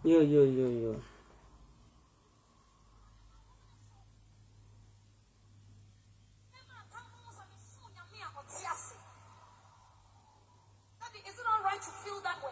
Yo. Is it all right to feel that way?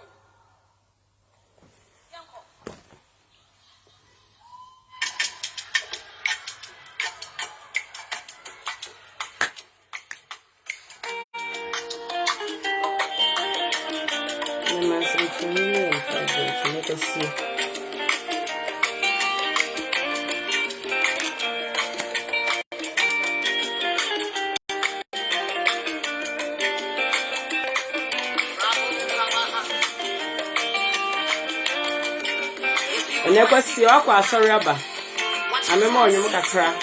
And I was see aqua sorry about. I'm a morning kakra.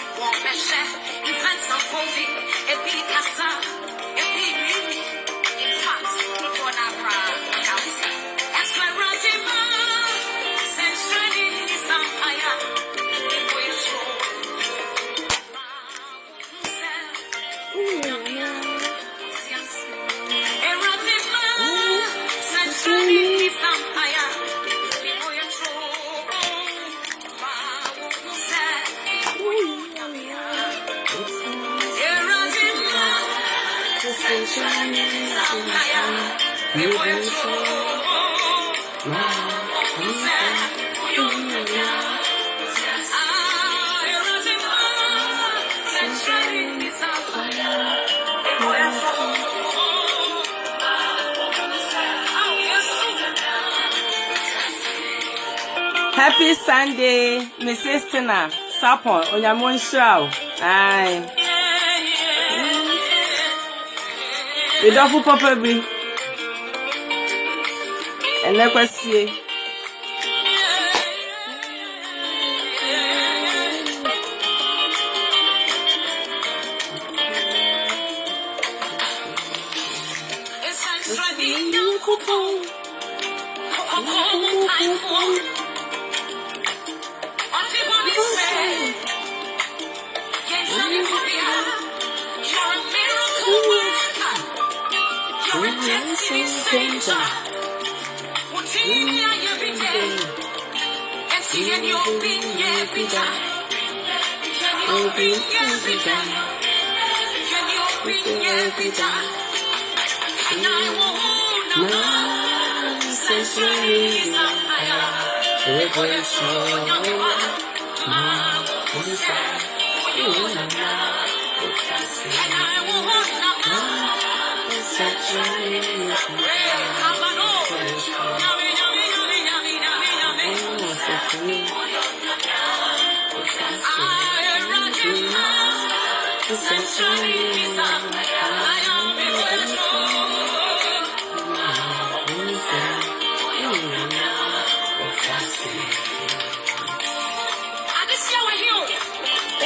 Happy Sunday, Mrs. Tina. Sapon, Onyamon Shrow. Aye. We don't for Papa B. And let us see.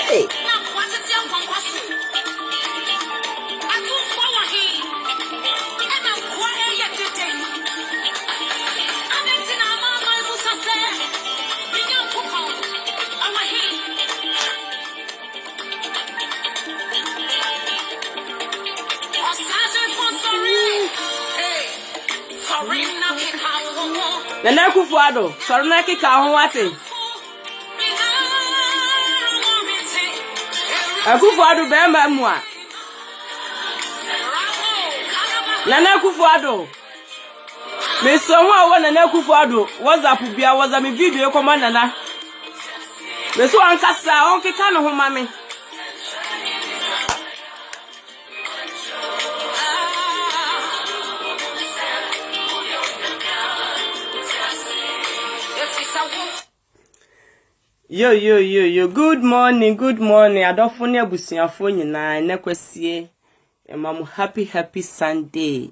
Hey. Nana Kufuado, sorry na kika ho wate. Akufuado be ma mu a. Nana Kufuado. Me so ho a wo Nana Kufuado, WhatsApp bia WhatsApp me video ko ma nana. Me so ankasa on kika no ho ma me. Yo. Good morning. Adofo ne abusuafo nyina na kwasie. Emamu happy Sunday.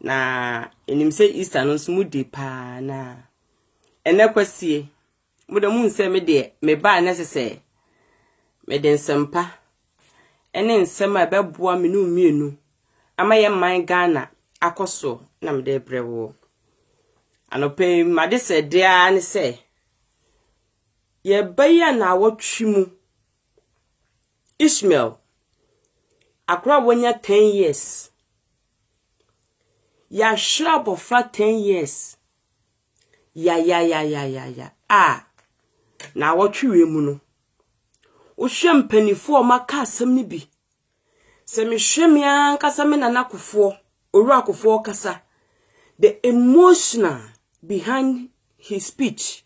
Na enimse Easter no nso mudi pa na. Ene kwasie. Muda mu nse me de me ba na sese. Me de nsempa. Ene nsema ebeboa me no mienu. Amaye man Ghana akoso na me de brewo. Anope made se dia ne se ye baya na wotwimu Ishmael akra wonya 10 years ya shrub of 10 years ya na wotwe mu no wo hwe mpanifo maka asem ni bi se me hwe me ankasa me nana kofo owura kofo kasa the emotional behind his speech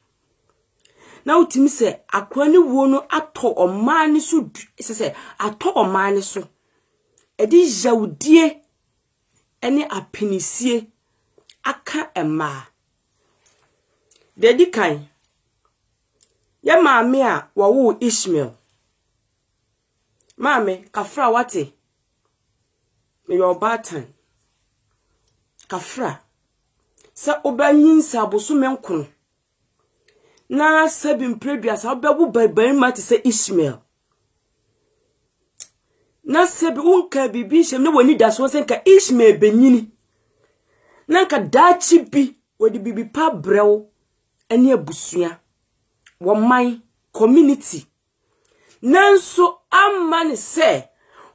na utimi se akwa ni wo no ato omani so se ato omani so edi jawdie ene apinisie aka ema dedi kan ya maame a wawo Ishmael maame kafra wate me your batan kafra sa obanyin sa boso menkono na sabi mpredua sa obabu barbar mate se Ishmael na sabi unka bibi shem ne woni da so senka Ishmael benyini na nka dachi bi wodi bibi pa brew ene abusua woman community nanso amane se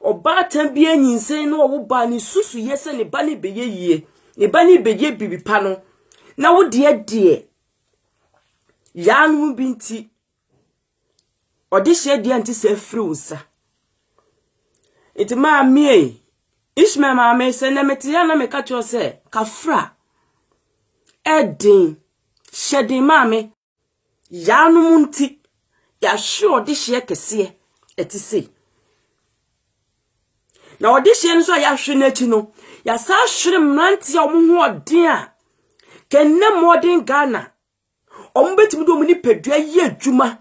obatan bi anyinsen no wo ba ni susu yese ne ba ne beye yie ne ba ne beye bibi pa no na wo de yanu binti odi hye anti se frusa iti ma mi Ishmael ma me se na metia na me ka cho se kafra edin shedin ma me yanu munti ya hye odi hye kese eti se na odi hye nso ya hwe na chi no ya sa hwere mranti a omo ho odin a kenne modern Ghana ombetimi do mu ni pedua ye adwuma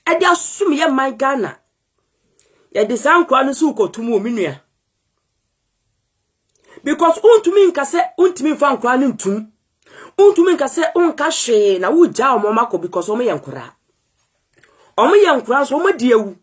ade asum ye man Ghana ya de sankwa no su kotumu ominua because untumi nkase untumi fa nkwa no ntum untumi nkase unka hwe na wugya omomako because omo yenkura so omo de ewu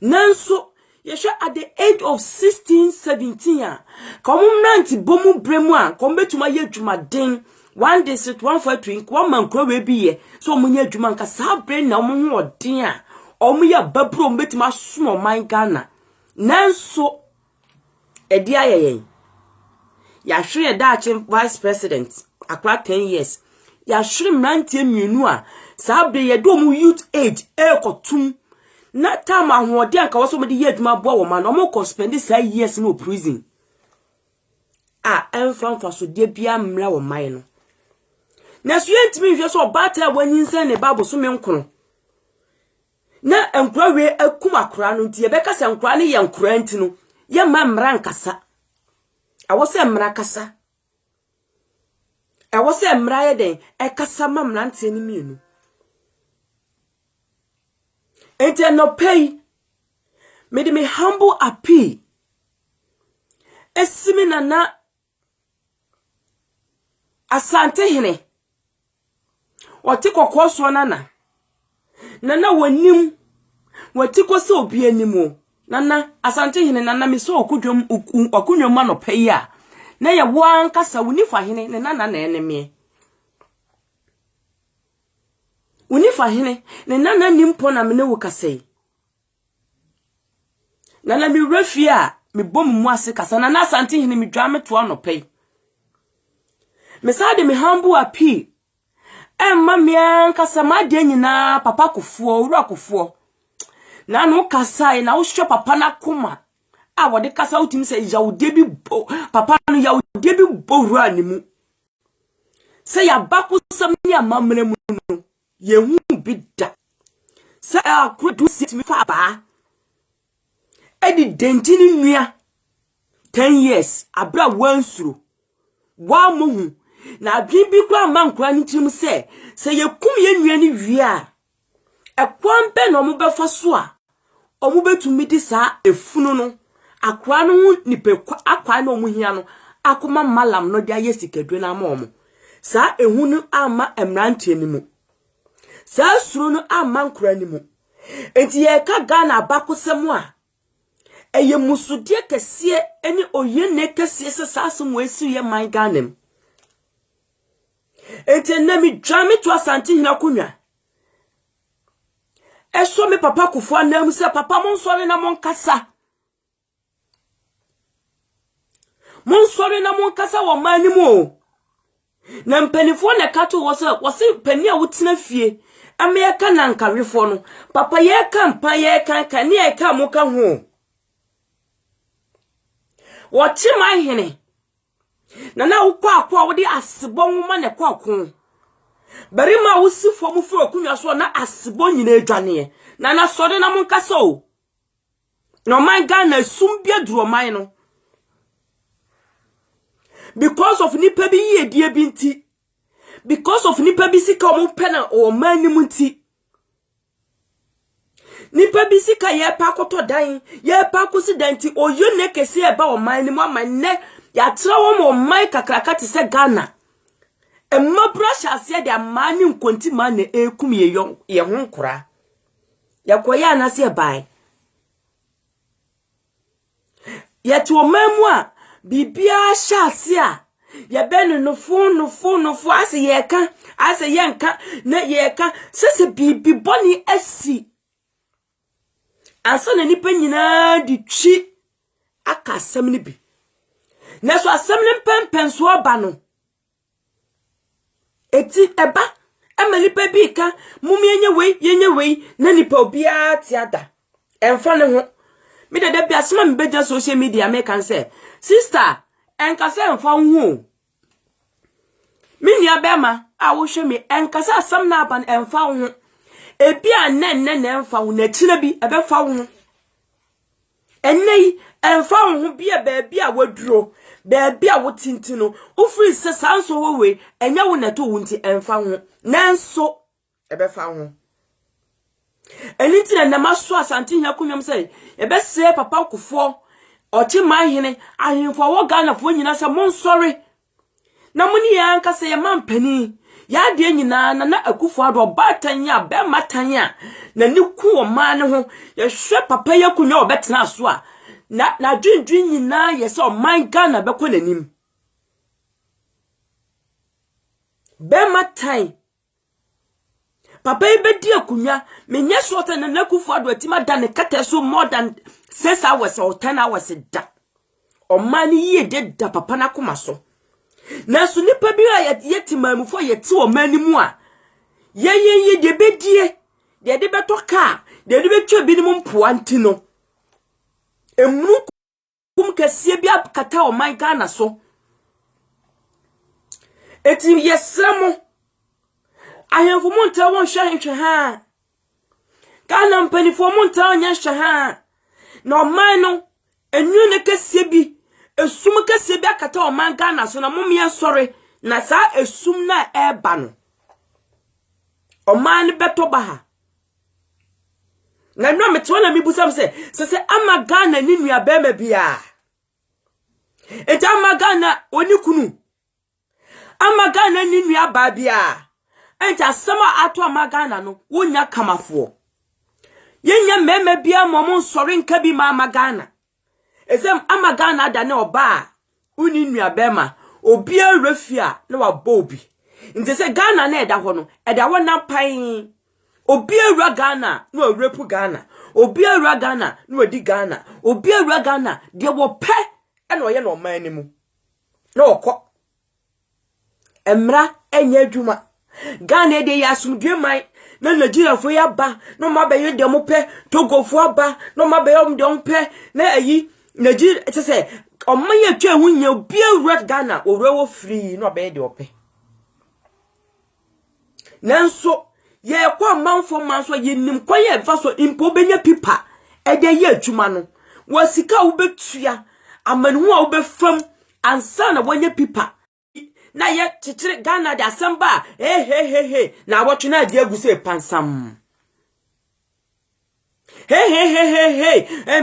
nanso yesha at the age of 16 17 a komumnanti bomu bremu a kombetuma ye adwuma den one day sit one for twink one man kro we biye so omunya adwuma nka sa brain na omu ho odin a omu ya babro mbetima sumo man Ghana nanso edi ayeyen ya hwe dachi vice president akwa 10 years ya hwe mrantie mienu a sa bre ye do mu youth age ekotum na time ahode anka wo so mede ye adwuma bo wo man omu ko spend 3 years no prison enfam so de bia mra wo man no na so yentimi hwe so obata wanyinsan ne babo so menkono na enkura we akum akura no ntie beka se enkura ne ye enkura nti no ye mamra nkasa awose mra kasa awose mra ye den ekasa mamra ntie ni mienu enti no pay made me humble appeal esimi na asante hene wati kokko so nana wanim wati ko se obi animu nana asante hene nana mi so okudwom ma no pay a na ye wo ankasa woni fa hene ne nana na eneme woni fa hene ne nana nimpo na me ne wo kasei nana mi refi a mi bom mu ase kasa nana asante hene mi dwa me to no pay me sade me humble appeal emma mi ankasa ma de nyina papa kofuo owura kofuo na no kasa na wo hwe papa na koma a wode kasa utimi se yawde bi papa no yawde bi bowura ni mu se ya bako sam ni amamre mu no ye hu bi da se akrodu sitimi fa ba edi dentini nua 10 years abra wansuro wa mohu na adwin bi kwa mankura ntirim se yekum ye nua ni wie a ekwampe no mo befa so a omo betumi di sa efunu no akwa no nipe akwa na omo hia no akoma malam no dia yesikadwe na ma omo sa ehunu ama emrante ni mu sa suru no ama nkura ni mu enti ye ka Ghana bakosem a eye musudie kese eni oye ne kese se sasum esi ye man Ghana enti na mi dwame to asante hina konwa eso me papa kufu anam se papa monsore na monkasa wo mani mu na mpanifo na kato wose pani a wotena fie ame yeka na nkarefo no papa yeka mpa yeka kan ne yeka moka ho wote mahene na ukwa wode asebon ma ne kwakwo barima wusifo mu fo akunwa so na asebon nyina adwane na sode na monkasa o no man Ghana sumbia duro man no because of nipa bi yedie bi nti because of nipa bi sika omo pena o man ni munti nipa bi sika ye pa koto dan ye pa kosi danti oyo ne kese e ba o man ni mo amanne ya tra wo mo man kakraka te se Ghana emma brasha se de amani nkonti man na ekum ye ho nkura yakoya na se bai yetu omamu a bibia hyase a ye benu no fo ase yeka ase yenka na yeka sese bibi boni asi ansa na nipa nyina di twi aka asem ni bi na so asem ni pempen so aba no eti eba amalipa bi ka mumi yenye wei na nipa obia tiada emfa ne ho me de bia sema me beja social media me kan say sister enkasa emfa ho me nia bema a wo hwe me enkasa asem na aban emfa ho ebi anenne na emfa ho na kire bi ebefa ho ennei emfa ho bi e ba bi a waduro ba bi a wotintino ufri se sanso wo we enya wo na to wunti emfa ho nanso ebefa ho Elitina na maso asante hia kunwam sei ebese papa kufo ochi mahene ahemfo wo Ghana fo nyina se mon sorry na muni ya anka se ya mampani ya de nyina na akufo ado batanya be matanya na ni ku o ma ne ho ye hwe papa ya kunwa obetena so a na dwindwin nyina ye se o man Ghana be ko nanim be matanya papa ibedi akunya menye short na nakufu ado atima da ne kata so more than 6 hours or 10 hours da o mani ye de da papa na koma so na so nipa bi a yetimamufo yeti o mani mu a ye de bedie de beto ka de betwa bi ni mpo antino emunu kum kase bi akata o man Ghana so eti yesramo ahemfo monta won hwe ha Ghana mpanifo monta onya hwe ha na oman no enyu ne kase bi esum kase bi akata oman Ghana so na momye sori na sa esum na eba no oman beto ba ha na no metwo na mibusam se ama Ghana ni nua ba ma bia eta ama Ghana oni kunu ama Ghana ni nua ba bia enta sama ato amagana no wonya kamafo yenya meme bia momo sori nka bi ma amagana ezem amagana da ne oba uni nua bema obi arafia na wabobi nti se Ghana na eda ho no eda wona pan obi awura Ghana na awurapu Ghana obi awura Ghana na wadi Ghana obi awura Ghana de wo pe na oye na oman ni mu na okọ emra enya adwuma Ghana de yasumdwe mai na Nigeria fo ya ba no mabaye de mo pe Togo fo ba no mabaye om de mo pe na ayi Nigeria se omaye twa hu nya obi awura Ghana orewo free no baye de ope nanso ye kwa manfo manso ye nim kwa ye fa so impo benya pipa e de ye adwuma no wasika wo betua amanu a wo befam ansa na wonya pipa na ye chichire Ghana de asamba na wotwe na ade aguse pansam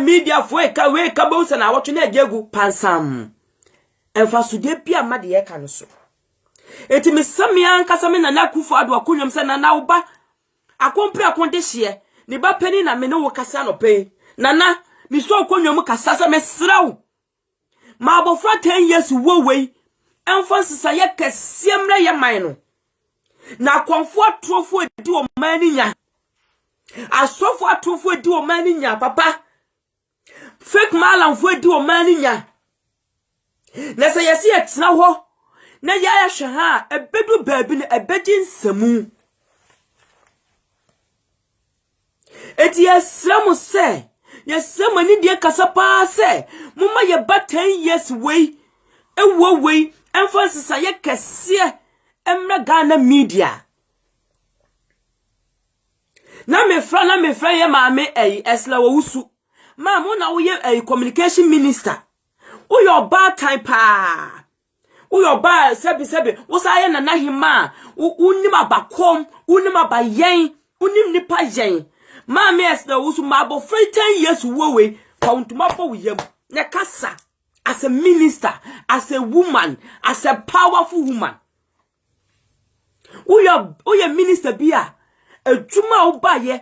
media fo we ka bo se na wotwe na ade agu pansam enfa so de bia ma de ye ka no so eti mesamia nkasa me na nakufu ado akonwam se na wo ba akompre akonde hye ni ba pani na me ne wo kasa no pe nana mi so akonwam kasa se me srawo ma abofra 10 years wo wei enfonsisa ye kesiemra ye man no na konfo atrofo edi o mani nya asofo atrofo edi o mani nya papa fake malamfo edi o mani nya na se yesi etna ho na ya hwe ha ebedu baabi na ebedi nsemu eti yesramu se yesramu ni die kasapa se mumma ye ba 10 years way ewo way emphasis ye kese emra Ghana media na me fra ye maame esla wawusu ma mo na wo ye communication minister wo your bad time pa wo your bad sebi wo sa ye na hima unim abakom unim abayen unim nipa yen maame esla wawusu ma bo 10 years wo we pauntuma po wo yam ne kasa as a minister, as a woman, as a powerful woman. Uya minister biya ejuma obaye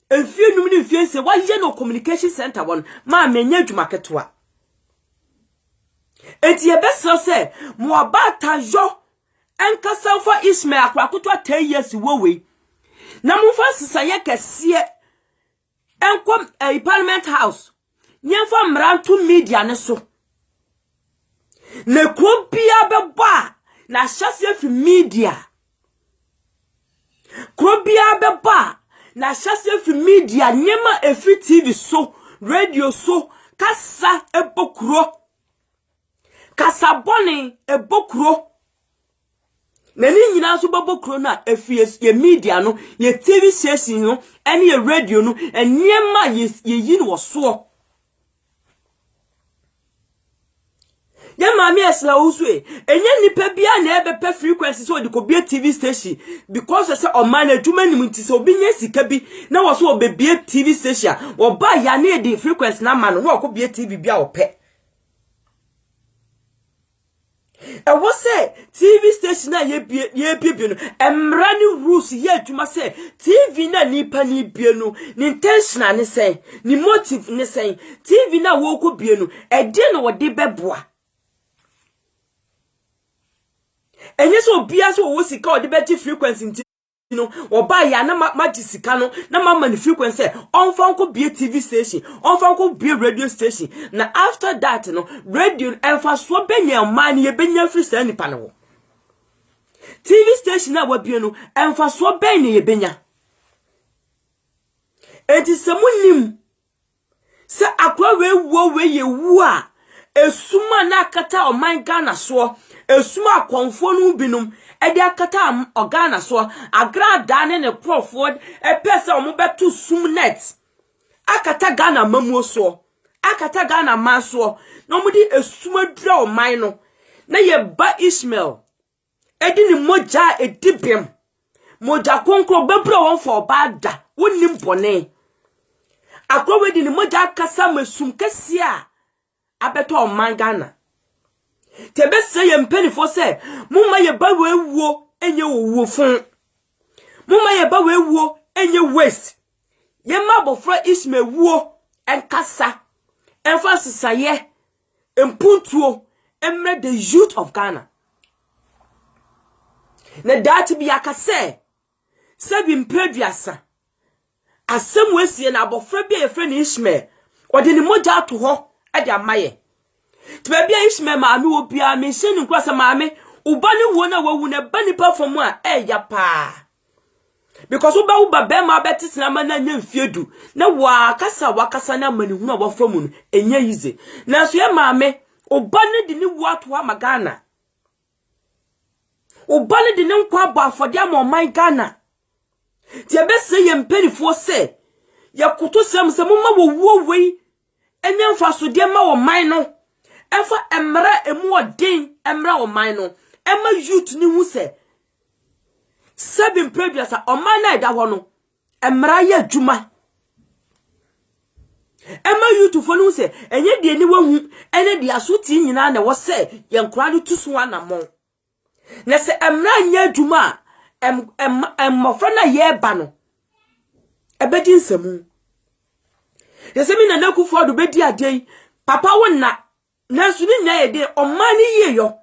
efie num ni fie se wa ye no communication center won ma menye ejuma ketwa enti ye beso se mo abata jo enkasa for Ismail akrakotwa 10 years wowe na mo fa sisa ye kese enkom parliament house nyemfa mrantu media ne so ne kwopia beba na hyase fi media kwopia beba na hyase fi media nyema efi TV so radio so kasa ebokuro kasa boni ebokuro nani nyina so bobokuro na efi ye media no ye TV station no ene ye radio no nyema ye yin wo so ya mami esla uswe enye nipa bia na ebepe frequency so odikobie TV station because say o man adwuma nim nti so obinye sika bi na wo so obebie TV station wo ba ya na di frequency na man no okobie TV bia ope e wo say TV station na ye bie no emra ni rules ye adwuma say TV na nipa ni bie no ni intentional ne say ni motive ne say TV na wo okobie no e de no wo de beboa enye so bia so wo sika odi beti frequency nti no oba ya na maji sika no na mama ni frequency onfa nko bie TV station onfa nko bie radio station na after that no radio enfa so benya man ye benya free stand nipa no TV station na wabie no enfa so benya ye benya enti samunim se akwa we ye wu a esuma na kata o man Ghana so esuma akonfo no binum e de akata Ghana so agrada ne proford e pesa o mo betu sum net akata Ghana mamuo so akata Ghana man so no mo di esuma dura o man no na ye ba Ismail e di ni moja e dibem moja konkro bebro won for bada wonim bone akwa we di ni moja kasa masum kesia abeto o man Ghana tebe se ye mpenifo se mumma ye ba wewo enye wowo fun mumma ye ba wewo enye waste ye mabofra Ismail wo enkasa emphasis ye empuntuo emre the youth of Ghana na that bi akase se bi mpeduasa asem wesie na abofra bi ye fre ni Ismail odi ni moja ato ho e de amaye tibia Ismail maame wo bia me hye ni nkrasa maame ubani wo na wawu na bani perform a ya pa because uba be ma betisi na ma na nya mfiedu na wakasa na mani hu na waframu no enya yize na so ye maame ubani di ni wo ato ha magana ubani di ni nkwa ba afode ama man Ghana ti ebese ye mpanifo se ya kuto sem se mumma wo wo wei enya mfa so de ma wo man no efa emra emu odin emra o man no ema youth ni hu se seven previous o man na da ho no emra ya adwuma ema youth fo no se enye de ni wahu ene de asoti nyina na wo se ye nkra no tusu anamon na se emra nya adwuma mofra na ye ba no ebedi nsemu yesemi na nakufo do bedi adei papa wonna nansu ni nya ye de omani ye yo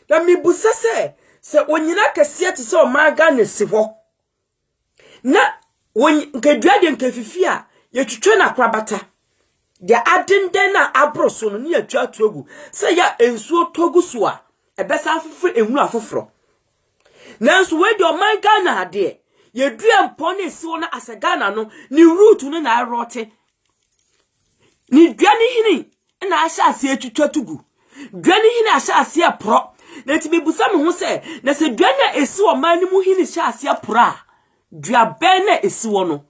na mibusa se onyina kese te se omaga na si ho na nkadua de nkafifi a ye twetwe na krabata de adenden na abroso no ne atwa togu se ya ensuo togu so a besa afoforo enwuru afoforo nanso we de o man Ghana ade ye dua mpone esi wona asagana no ni root no na rote ni dua ni hini na ahya ase atwitwa tugu dua ni hini ahya ase apro na ti bebusa me ho se na se dua na esi o man ni mu hini hya ase apro a dua ben na esi wo no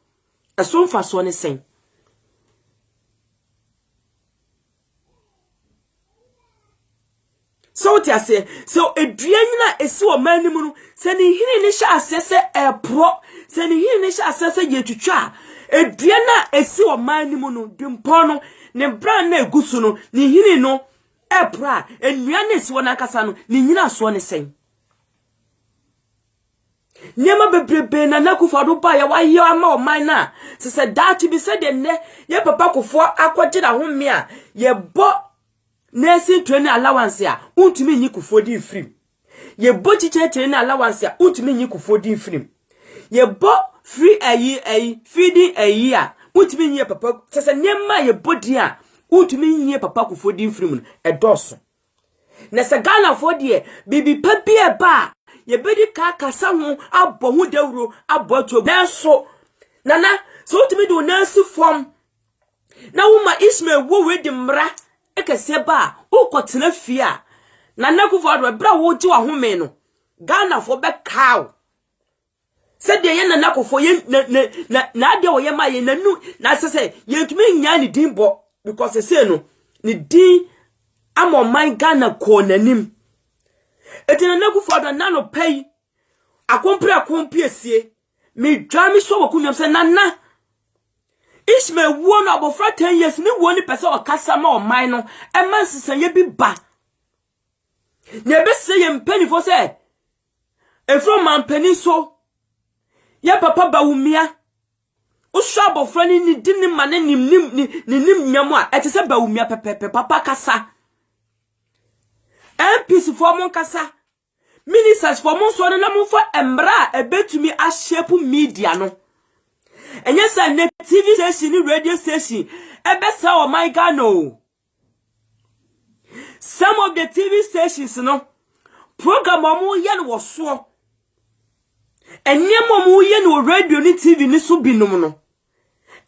eso mfa so ne sen so ti ase so edua nyina esi o man ni mu no se ni hini ni hya ase se apro se ni hini ni hya ase se ye twitwa edua na esi o man ni mu no dimpo no ne brand na egusu no ni hini no epra enua na esi wona kasa no ni nyina so ne sen nyema bebrebe na nakufado ba ya waye ama o man na se that bi se de ne ye papa kofo akogye na homme a ye bo nursing training allowance a untumi nyi kofo di free ye bo teacher training allowance a untumi nyi kofo di free ye bo free feeding ayi a untumi nyi papa se nyema ye bodi a untumi nyi papa kofo di free mu edoso na se Ghana fo de bibi papi e ba ye bedi ka kasa ho abɔ ho dawuro abɔ to nanso nana so utimi do nansi form na woma Ismail wo we di mra ekese ba ukotena fie a nana kufo bra wo ji wa home no Ghana fo be kaw se de ye nana kufo ye na de wo ye ma ye nanu na sese ye ntumi nya ni din bo because se no ni din amo man Ghana ko nanim etina nakufo do nano pay akompre esie me dwami so wokunyam se nana Ismail wo no abofra 10 years ni wo ni pese o kasa ma o man no e man sesan ye bi ba ne be se ye mpani fo se e from man pani so ye papa ba wumia o sha abofra ni di ni mane nim nyam a e te se ba wumia pepepe papa kasa MPs for mon kasa ministers for mon so na mo for embra ebetumi a shape media no enye sa ne TV station ni radio station ebesa o my God no some of the TV stations no program mo ye no so enye mo ye no radio ni TV ni so binom no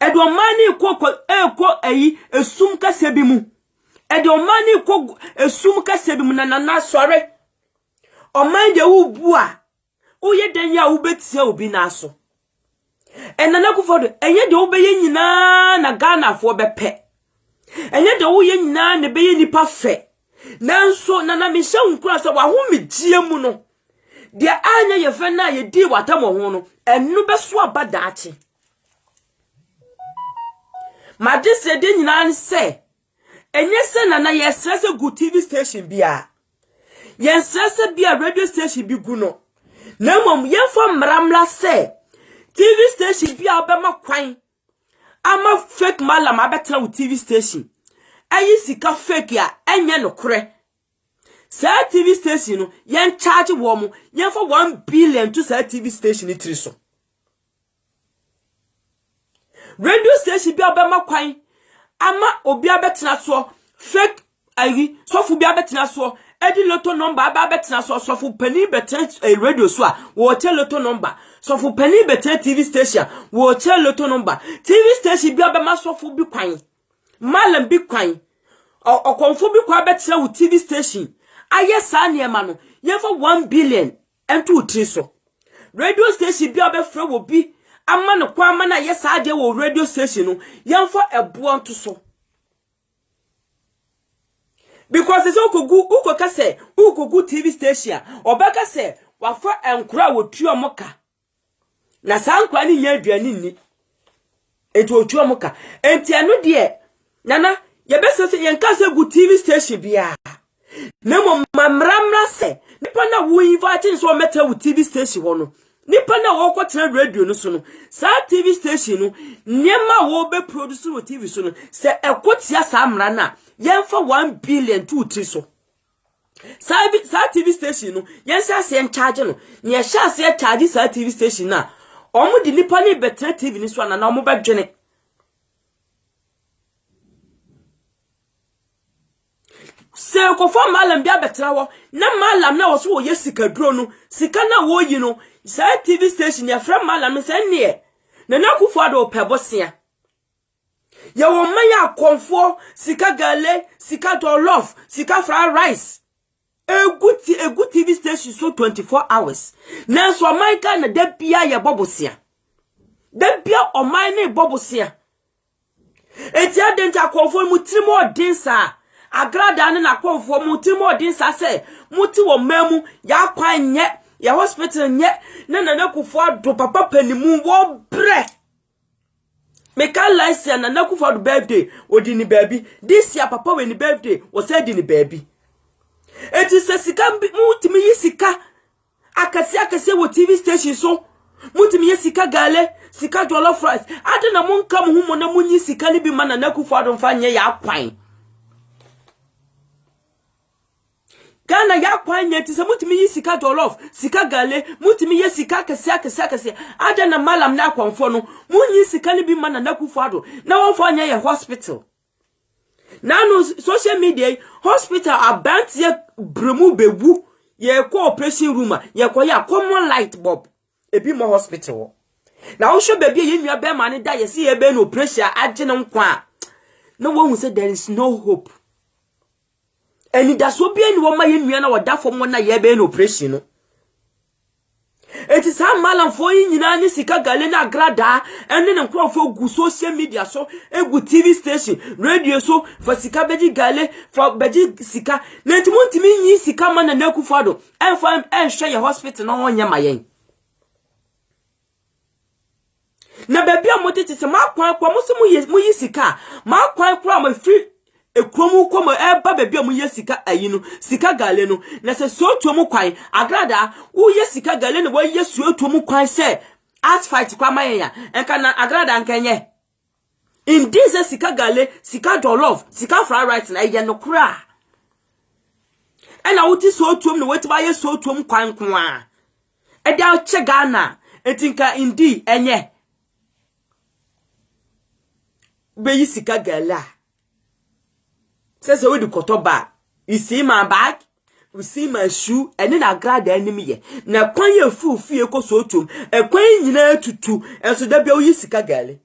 edo mani ko ayi esum kasa bi mu ede o mani ko esum kasa bi mu na sore o man de wo bua wo ye dan ya wo betia obi na so enana kufodo enye de wo be ye nyina na Ghana fo bepe enye de wo ye nyina ne be ye nipa fe nanso nana me hye nkura so wa ho me gie mu no de anya ye fe na ye di watamo ho no enu be so abadaache ma de se de nyina nse enye se nana ye stress go TV station bia ye stress bia radio station bi gu no na mom ye fo mramla se TV station bia obema kwan ama fake malam abetena wo TV station ayi sika fake ya enye no kore sa TV station no ye charge wo mo ye fo 1 billion to sa TV station ni tiri so radio station bia obema kwan ama obi abetena so fake ayi sofu bia betena so edi loto number aba betena so sofu pani betena radio so a wo che loto number sofu pani betena TV station wo che loto number TV station bia obema sofu bi kwan malam bi kwan okonfo bi kwa betena wo TV station aye sa ne ma no ye for 1 billion ento utri so radio station bia obefra wo bi ama no kwa ama na ye sa de wo radio station no ye for ebo onto so because it's uko kase uko TV station obeka se wafa enkura wotuo moka na sankwa ni nya aduani ni etu otuo moka enti anu de nana ye bese se yenka se gu TV station bia na mo mamramra se nipa na wo invite so meta wo TV station ho no nipa na wo kwotena radio no so no sa TV station no nyema wo be produce wo TV so no se ekotia sa amra na yenfa 1 billion to utri so sa TV station no yensa se en charge no ne sha se charge sa TV station na omo di nipa ni better TV ni so na omo ba dwene se ko fo malam bia betra wo na malam na wo so wo yesika duro no sika na wo yi no sa TV station ya fra malam se ne na Akufo Addo pebosia ya wo manya konfo sika gale sika jollof sika fried rice a good TV station so 24 hours na so America na da bia ya bobosia da bia o man na bobosia eti adenta konfo mutirimo odinsa agrada na konfo mutirimo odinsa se muti wo mamu ya kwan nye ya hospital nye na Akufo Addo papa panimu wo bre Meka last year na Akufo Addo birthday odi ni baby this year papa we ni birthday o say di ni baby eti se sika mutimi yisika akase wo TV station so mutimi yisika gale sika jollof rice ade na monka mu humo na munyi sika ni bi mana na Akufo Addo mfa nye ya kwan Gana ya kwanye ti se mutimi yisika jollof sika gale mutimi yisika kase ade na malam na akwanfo no munyi sika ni bi mana na Akufo Addo na wonfo anya ye hospital na no social media hospital abant ye bremu bebu ye ko operation room ye ko ya common light bulb ebi mo hospital na wo hwe baby ye nua be ma ne da ye se ye be no operation age ne nkwa na wo hu say there is no hope eni da so bia ni wo ma ye nua na woda fom na ye be no operation no eti sa malam fo yi nyina ni sika gale na agrada ene ne nkrofo gu social media so egu TV station radio so for sika beji gale for beji sika na enti muntimi nyi sika mana na Akufo Addo enfam enhwe ye hospital na wonya mayen na baby amotete se makwan kwa muso mu yi sika makwan kwa ma free ekromu komo eba baby amu yesika ayinu sika gale no na se so tuomu kwan agrada wo yesika gale no wo yesu tuomu kwan se asphalt kwa mayen enka na agrada nkenye in this sika gale sika jollof sika fried rice na ye no kra ena wuti so tuom no weti ba yesu tuomu kwan kwa e da che Ghana etinka indi enye be yisika gale says we do kotoba you see my bag you see my shoe and then agrada enemy ye na kwan ye fu fie ko so tum e kwan nyina tutu enso da bia oyi sika gale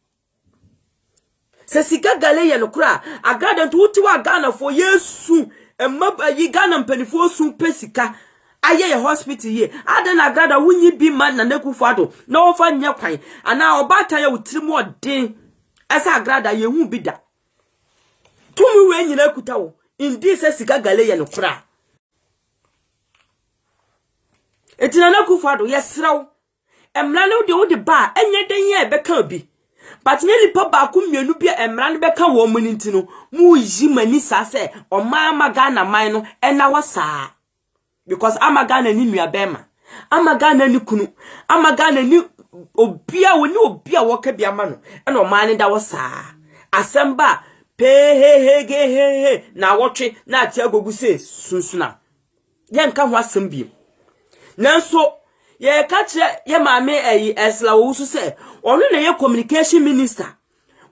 se sika gale ye no kura agrada nto wuti wa Ghana for yesu emma yi Ghana mpanifo su pesika aye ye hospital ye adan agrada wunyi bi man na Akufo Addo na ofa nya kwan ana obata ye wutirimu odin esa agrada ye hu bi da tumi we nyina kutawo indi se sika gale ye no kura etina na Akufo Addo yesraw emra no de wo de ba enye den ye beka bi but nye lipa ba ku mienu bi emra no beka wo mu nintino mu yi mani sa se o ma Ghana man no ena wasa because Ghana ni nua bema Ghana ni kunu Ghana ni obia woni obia wo ka bia ma no ena o ma ne da wasa asemba he na wotwe na ati agogu se sunsuna ye nka ho asem bi nanso ye ka kire ye maame esla wo so se onu na ye communication minister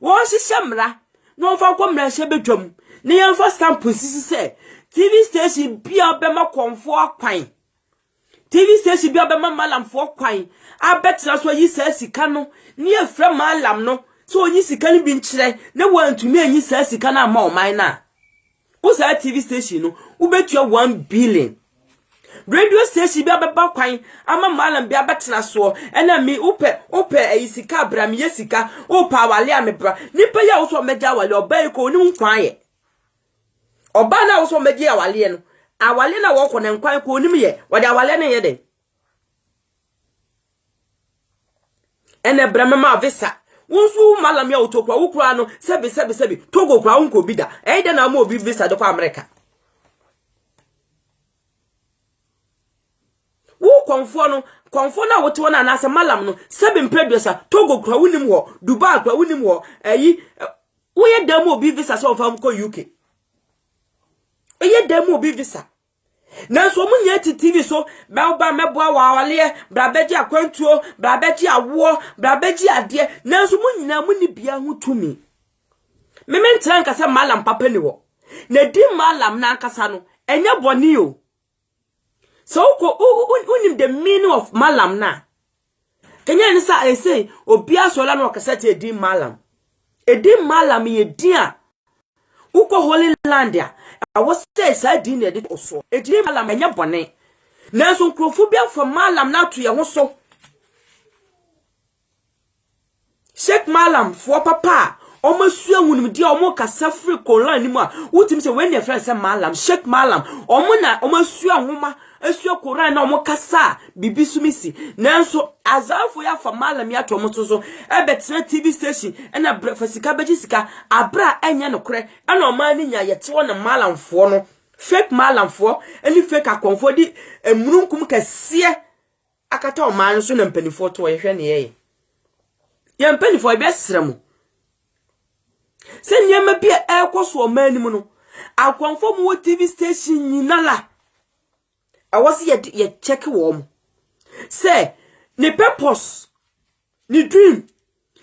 wo hihemra no fa komra hye bedwam ne ye fa stamp sisi se TV station bia bema konfo akwan TV station bia bema malamfo kwan abetra so yi se sika no ne ye fra malam no so onyi sika ni bi nkyere na wantumi anyi sa sika na ma oman na wo sa TV station no wo betua 1 billion radio station bi abeba kwan ama malam bi abetena so ena mi upe sika bra mi yesika upa wale amebra nipa ya wo so meja wale obai ko ni nkwan ye oba na wo so meja wale no awale na wo ko ne nkwan ko ni ye wade awale ne ye de ena bra mama visa wonsu malam ya utokwa ukura no sebi togo kwa unko bida eide na ma obi visa de kwa America wo konfo na wote na anase malam no sebi producer togo kwa unim ho Dubai kwa unim ho wo ye da ma obi visa so fam ko UK ye da ma obi visa na so munya TV so ba meboa wa wale bra beji akwantuo bra beji awo bra beji ade na so munyina muni bia ho tumi mementra nka se malam papa ni wo na di malam na ankasa no enya boni o so unim the meaning of malam na kenya ni sa say obi asola no kasete di malam ye dia uko holy land ya awo say sa di na de oso edi malam enya boni na so nkrofo bia for malam na to ye ho so Sheikh Malam for papa omo sua hunum dia omo kasa free koran ni mu a wutim se when your friend say Malam Sheikh Malam omo sua nwoma asua koran na omo kasa bibi sumisi nanso azafo ya for Malam ya to omo so ebetina TV station na brefasika beji sika abra enya no kore na omo ani nya yete wona Malam fo no fake Malam fo any fake akonfo di emurunkum kase akata o man so na mpanifo to ye hwe ne ye Yampeni for besremu. Se nyama bia ekoso o manimu no. Akwanfo mu TV station nyinala. Awose ye check wo mu. Se ne purpose, ne dream.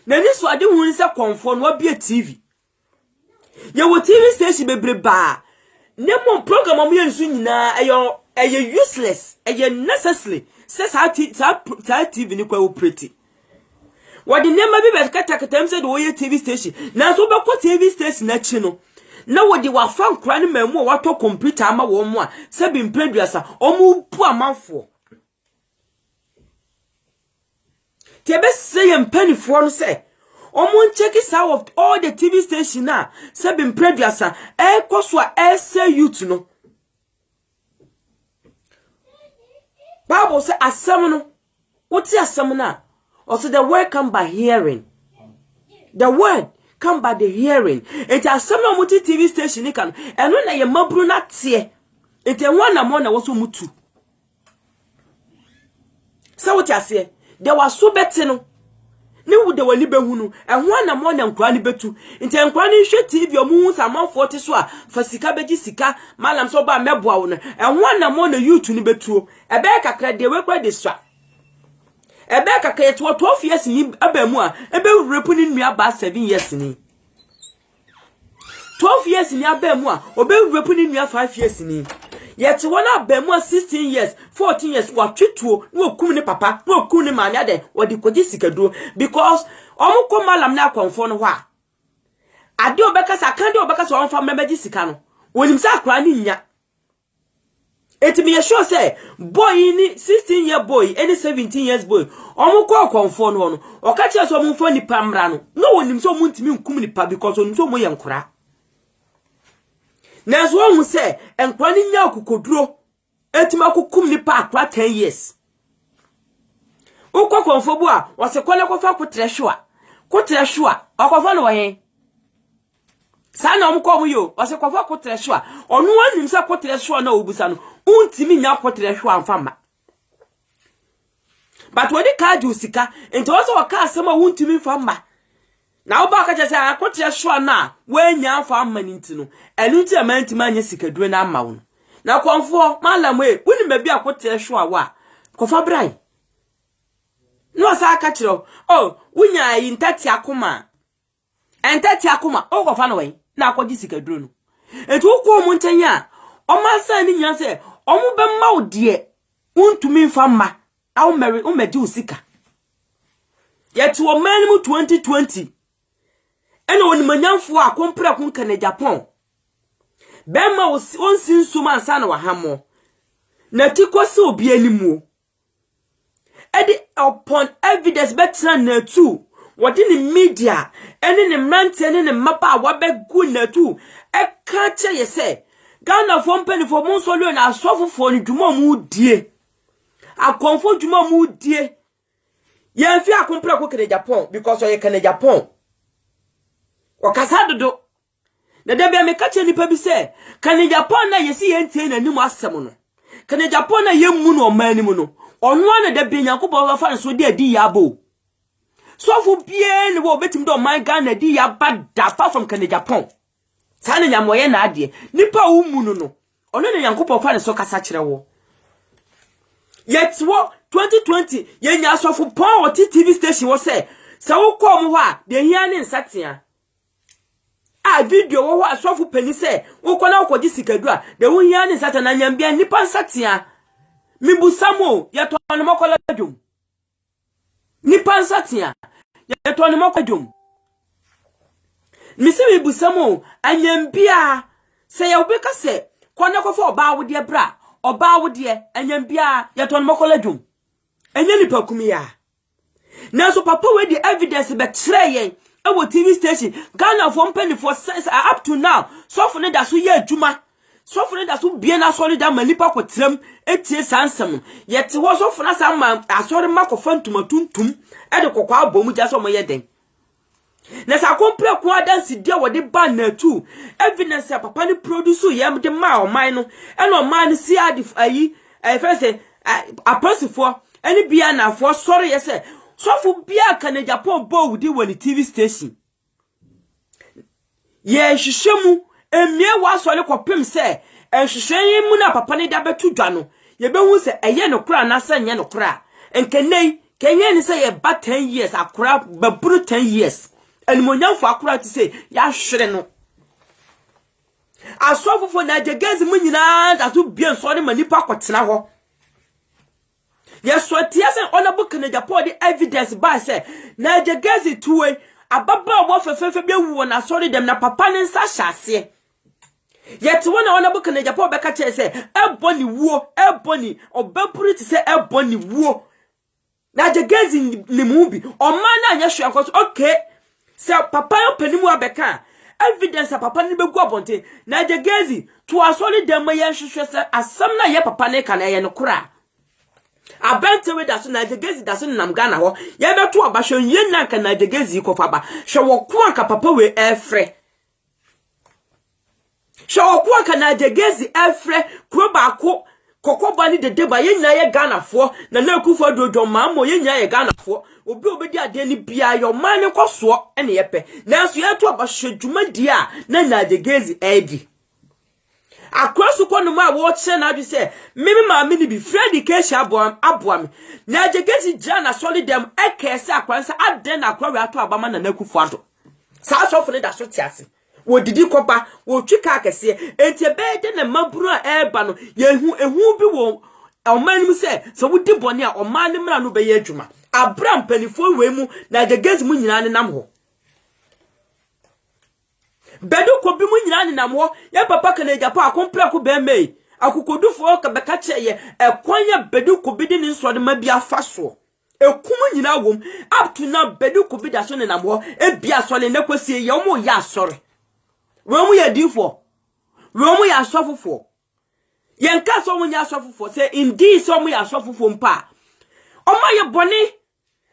Na ni so ade hu nse konfo no bia TV. Ye wo TV station bebreba. Ne mo program am ye nsu nyina eye useless, eye necessary. Se sa TV ni kwa operate. Wadi nema bibe kata mse do ye TV station na so be ko TV station na chi no na wodi wa fa nkra ne mamu wa to computer ama wo mu a se bi mpreduasa omu bu amanfo tebe se ye mpanifo no se omu check out of all the TV station na se bi mpreduasa koso a say youth no Bible say asem no woti asem na also the word come by hearing. The word come by the hearing. It has some multi TV station can and when I am mabru na tie. It a one among na was mutu. So what I say? There was so better no. Ni de wani behunu and one among them kwani betu. Inte kwani hwe TV omu sama 40 so a fasika beji sika malam so ba meboa wo no and one among the youth ni betu. Ebe kakra de we kwa de swa. Ebe kaka yeto 12 years ni abamu a ebe repu ni nua ba 7 years ni 12 years ni abamu a obe repu ni nua 5 years ni yeto wona abamu 16 years 14 years wa twituo na okum ni papa na okum ni maami ade wodi koji sikaduro because omo ko malam na akonfo no ho a ade obekasa kan de obekasa onfa memeji sika no wonim sa akra ni nya It me sure say boy ni 16-year boy any 17 years boy omo ko konfo no o ka che so omo fo ni pamra no wonim so omo ntimi nkum ni pa because onim so omo ye nkora na so omo say enkora ni nya kokoduro etima kokum ni pa akra 10 years ukwa konfo bu a wo se kole kofa kotrehwo a okofa no wo hen sana omko mu yo wase kwafa kotrehwo a onu anim se kotrehwo na obusa no untimi nya kotrehwo amfama but when the card usika enti wose waka asema untimi mfama na oba ka chese kotrehwo na wenya amfama ninti no enu ti amanti manye sikaduro na ama wo na konfo malam we woni ba bia kotrehwo a wa kofa brai no sa aka kiro oh wunya yi ntati akoma entati akoma o kofa no we na akodi sikaduro no enti ukwo mu ntanya o ma sa ni nya se o mu be ma odie untumi mfama aw meri o medi usika yetu o man mu 2020 ena woni manyamfo a kompra kun kana Japan be ma onsin suma ansa na wahamo na tikosi obi animu edi upon evidence betra na tu wodi ni media ene ne mrante ene ne mapa wabegu na tu e ka che yese Ghana for mpeni for mon solo na asofofo ni dwuma mu die akonfo dwuma mu die ye fi akompra ko kene Japan because o ye kene Japan o kasa dodo na debia me ka che nipa bi se kene Japan na yesi ye ntie na nimu asem no kene Japan na ye mu no mani mu no onu na debia nyankopɔ ba fa so de adi ya bo so fu bie ni wo betim do man Ghana di ya bada far from kene Japan Tane nyamoye na ade nipa umunu no ono ne yankopɔ fa ne so kasa kire wo yetwo 2020 ye nya asofo pon o TV station wo se wo ko mo ho a de hia ne nsatea a video wo asofo pani se wo kona wo kodi sikadua de wo hia ne satana nyambia nipa nsatia mibusamo ye to no mokola dwom nipa nsatia ye to no mokola dwom misi mibusamo anyambia se ye obeka se kona kofo oba wo de bra oba wo de anyambia ye to no mokola dwom enye nipa kumia na so papa we the evidence be kire yen ewo TV station Ghana for penny for sense up to now so for that so ye adwuma so for that so bia na sorry da manipa kotrem etie sansem yet wo so for na sam asori makofa ntuma tuntum e de kokwa abomu ja so mo ye den na sa kompre ko adansi dia wo de ban na tu evidence papa ni produce yam de ma o man no e no man ni si adif ayi first say apostle any bia na for sorry ye say so for bia kan Japan bo wudi woni TV station ye hwehwemu emie wa so le kopem se hwehwen mu na papa ne da betu dwa no ye behu se eye no kura na se nye no kura enkenei kenye ni se ye ba 10 years akura baburu 10 years enimonyamfo akura ti se ya hwere no asofofo na jegezi mu nyina da so bia so ne manipa kwotena ho yes so tiase honorable Kennedy Japan the evidence by say na jegezi tuwe ababa wo fefefe bia wu na sorry dem na papa ne nsa hyase yet wona honorable Kennedy Japan beka che say eboni wuo eboni obapuri ti say eboni wuo na jegezi ni mubi o man na anya hwe akos okay say papa yo panimu abeka evidence papa ni begu abonte na jegezi to asori dem ye hwehwe say asam na ye papa ne ka na ye no kura abantewe da so na jegezi da so nam Ghana ho ye beto abahwe yenna ka na jegezi kofa ba hwe wo ko aka papa we efre hwe wo ko aka na jegezi efre kuro ba ko kokoba ni dede ba yenna ye Ghana fo na akufo dodo maamo yenna ye Ghana fo obi obedi ade ni bia yo man koso ene yepe na so ye to abahwe dwuma dia na jegezi edi across ko no ma wo che na adu se mimi ma mi ni bi Freddy Kesha aboam na jegezi jana solid dem ekese akwansa aden na akwa we ato abama na nakufo ado sa so fune da so tiase wo didi kopa wo twika akese enti be de na maburu a eba no yehu ehu bi wo oman mu se so wo di bone a oman ne mra no be ye adwuma abram panifo we mu na jegezi mu nyina ne nam ho bedu ko bi mu nyina nenam ho ye papa Kennedy Japan akompra ko be mei akokodufo ka beka che ye ekwanya bedu ko bi di ne nso de ma bia faso ekum nyina wom up to now bedu ko bi da so nenam ho e bia so le nakwasie ye omo ya asore we mu ye difo we mu ya asofofo ye nka so mu ya asofofo say indeed so mu ya asofofo mpa oma ye boni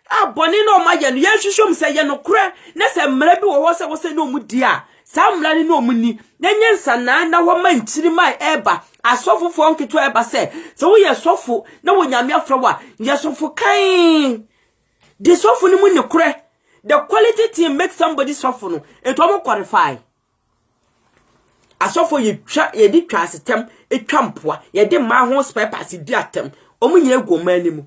aboni no ma ye no ye hwehwom say ye no kure na say mra bi wo se wo se no mu dia samla ni no muni nenye nsana na ho manchiri mai eba asofofo nketo eba se wo ye sofo na wo nyame afrawa ye sofo kan the sofo ni muni kure the quality team make somebody sofo no eto mo qualify asofo ye di twa system etwa mpoa ye di ma ho spare pass di atem omunyina gu manimu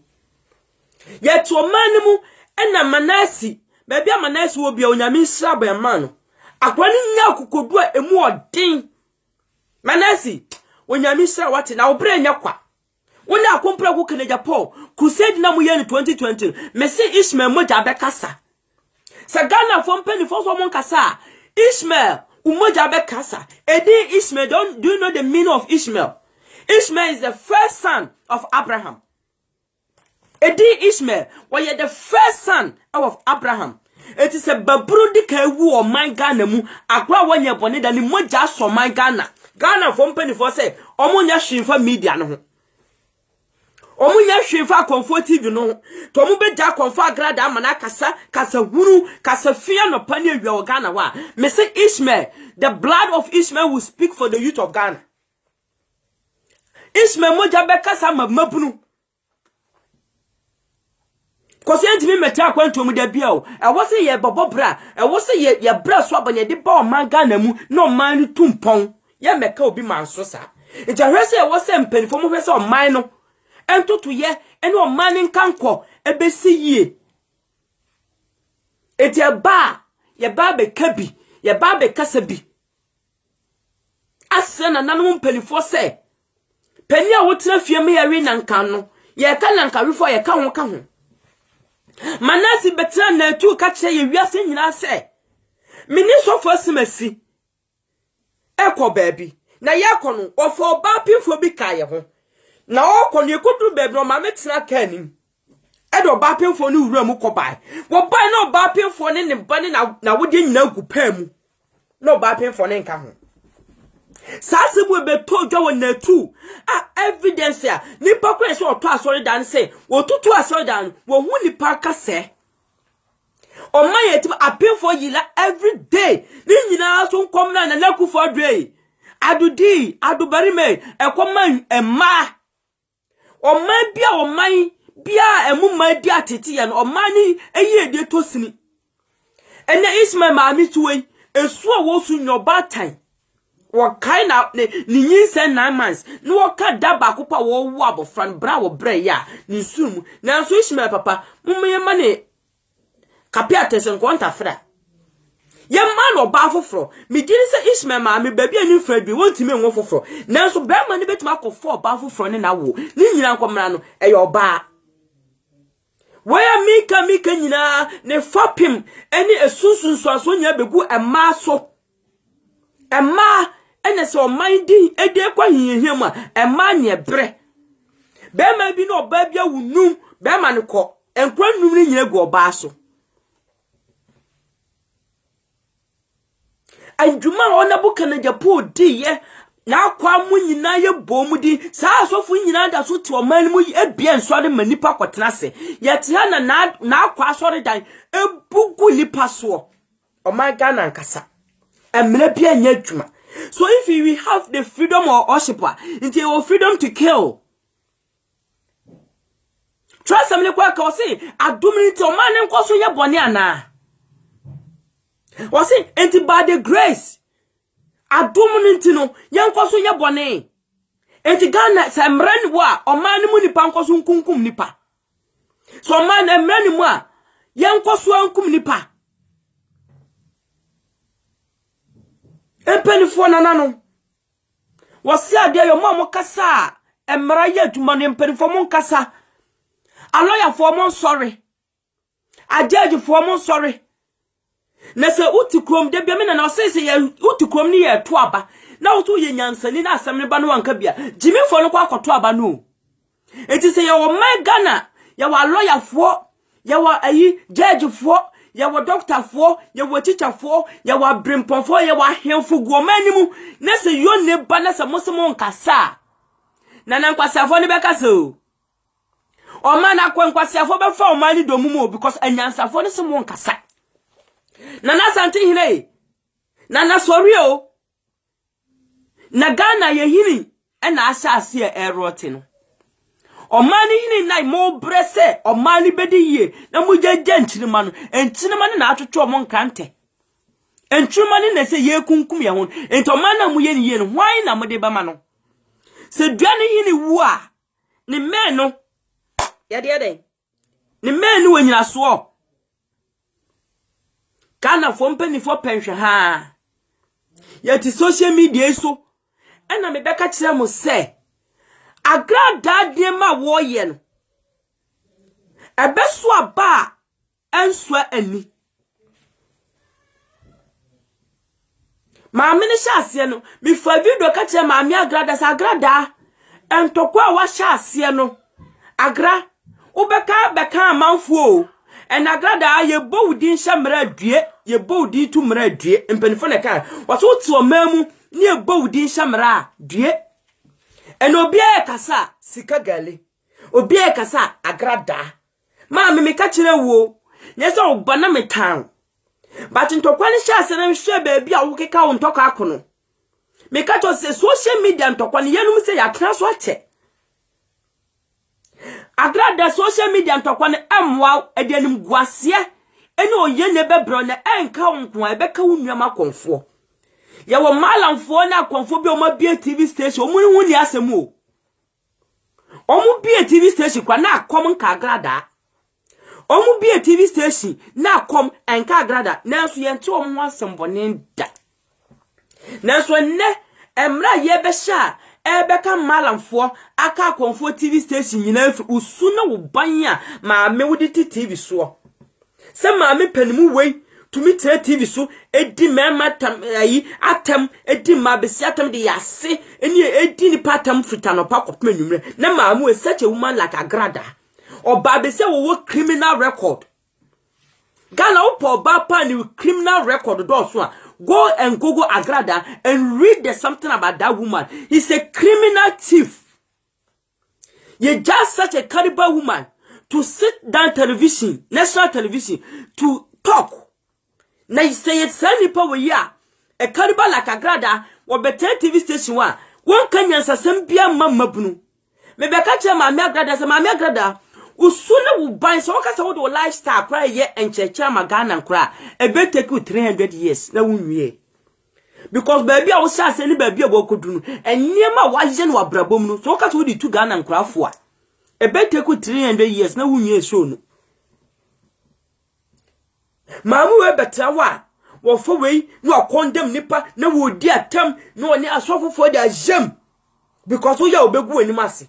ye to manimu ena manasi baby manasi wo bia onyame nsra ba ma no akwani nya kokodua emu odin manasi onyame sra wate na obre nya kwa wona akompra ku Kennedy Japan crusade na mu ye ni 2020 mesi Ishmael moja bekasa sa Ghana from penny for so mon kasa Ishmael umoja bekasa edi Ishmael do you know the meaning of Ishmael? Ishmael is the first son of Abraham. Edi Ishmael was the first son of Abraham. It is a babrundi ka wu o man Ghana mu akwa wanye bone da ni moja so man Ghana from penny for say omunya hwinfa media no ho omunya hwinfa comfort TV no to mu be ja comfort grada amana kasa huru kasa fia no pani awia o Ghana wa me say Ishmael, the blood of Ishmael will speak for the youth of Ghana. Ishmael moja be kasa mabunu Kosi enti mi meta akwanto mu da bia o e wo se ye bobobra e wo se ye bra so abanye de ba o man Ghana mu no man ni tumpon ye meka obi manso sa enti ahwese e wo se mpanifo mo hwese o man no entoto ye ene o man nkanko ebesi yie enti ba ye ba be kabi ye ba be kasa bi ase na nanom pelifo se peni a wotena fie me yawe nanka no ye ka nanka before ye ka ho manasi betra na tu ka kye ye wiase nyina se mini sofo asimasi ekọ baabi na ye kono ofo ba pinfo bi ka ye ho na okọ ne kodu baabi no ma metena ka nim edo ba pinfo ni wura mu kobai wo bai na ba pinfo ni ne bane na wode nyina gu pamu na ba pinfo ne nka ho sase bu be to dwa na tu evidence ya nipa kwa so to asori dan se wo tutu asori dan wo hu nipa ka se o ma yet apefo yila every day ni nyina so nkom na na Akufo Addo adudi adubarime ekoman emma o ma bia o man bia emuma di atete ya no o ma ni eye de tosini ene Ismail maami tuwe esu a wo su nyoba tan wakai na ni nyinse 9 months no waka da ba kopa wo wo abofran bra wo bre ya ni sum na so Ismail papa mumye mane kapi attention ko ntafra ye man oba foforo me diri se Ismail ma me baby ani fredi wonti me nwo foforo na so be ma ni betima akofo oba foforo ne na wo ni nyina nkomra no eye oba waya mika nyina ne fapim eni esunsun so aso nya begu emma so emma ene se o mindi ede kwa hihiam a emma ne bre be ma bi no oba bia wunum be ma ne ko enkwa num ni nyina gu oba so anjuma ona buka na japo di ye na akwa mu nyina ye bom di saa asofo nyina da so te o man mu ebia nsore manipa kwotena se ye te ha na akwa asore dan ebugu lipa so o man Ghana nkasa emre bia nya adwuma. So if we have the freedom or worship, into your freedom to kill. Trust some little work or say, I do mean to man and cause your boniana. Was it anti by the grace? I do mean to know young cause your bonnet. Anti Ghana, some ran wa or man muni pancos uncum nipa. So man and many more young cause one nipa. Empeni fo nanano wasi ade yo mama kasa emra ye adwuma no empeni fo mon kasa a lawyer fo mon sorry a judge fo mon sorry na se uti krom de bia me na se ye uti krom ni ye to aba na utu ye nyansani na asem ne ba no wanka bia jimi fo no kwa akoto aba no enti se ye o man Ghana ye wa lawyer fo ye wa ayi judge fo ya wa doctor fo ya wa teacher fo ya wa brimpon fo ya wa hemfo gomanimu na se yo ne ba na se mosemo nkasa na nkwasa fo ne be kasa o man akwankwasa fo be fa o man ni domumo because anyansa fo ne se mo nkasa na sante hine na sorry o na Ghana ye hini e na asha ase e erote no omani hini na mo brese omani bedi ye na mo jeje nchirima no enchirima na atwetwe omo nkante enchirima na se ye kunkum ye ho entomana mo ye ni ye no hwan na mo de bama no se duane hini wu a ni men no ya de den ni men no wanyina so kana fo mpani fo penhwe ha ya ti social media so ena me beka kire mo se agrada de ma wo ye no ebeso aba enso ani maami ne hyase no mi fa video ka kire maami agrada sa agrada entokwa wa hyase no agra ubeka beka amanfo en agrada ye bowdi nshamra adue ye bowdi tu mra adue empanifo ne ka waso ti o mamu ne ye bowdi nshamra adue en obia kasa sika gale obia kasa agrada ma me ka kire wo nyese obana metan but ntokwa ne hyase na hwe baabi a wo keka wo ntoka akono me ka to se social media ntokwa ne yenum se ya kra so ache agrada social media ntokwa ne amwa edianim guase ene oye ne bebro ne enka nko ebeka wunwama konfo ye wo malamfo na konfo bi o ma bia TV station omu hu ni asemu omu bia TV station kwa na akom nka agrada Omu be a TV station na kom enka grada nanso yente omu asembone da nanso ne emra ye be sha ebeka malamfo aka konfo TV station nyina fi usu na wo banya ma me wudi TV so se ma me panimu wei tumi tre TV so edi mema tam ayi atam edi ma besi atam de yase eni edi ni patam fitano pa kopem anwumre na ma mu such a woman like Agrada oba be say wo criminal record Ghana upo ba pa ni criminal record do so go and Google Agrada and read there's something about that woman. He's a criminal thief. You just such a caliber woman to sit down television, national television, to talk. Now you say it's any power ya a caliber like Agrada or better TV station one can answer some beer mamma bunu. Maybe I catch my Agrada, some Agrada. Usuna will buy so cast out your lifestyle cry yet and checha magana and cry. A bet take you 300 years. No ye. Because baby I was just any baby could do and near my wife and what brabum so cast with the 2 gun and cry for. A bet take you 300 years. No ye soon. Mamu better wa. Well for way no condemn nipper no would dear term no near suffer for their gem. Because we are begu any massy.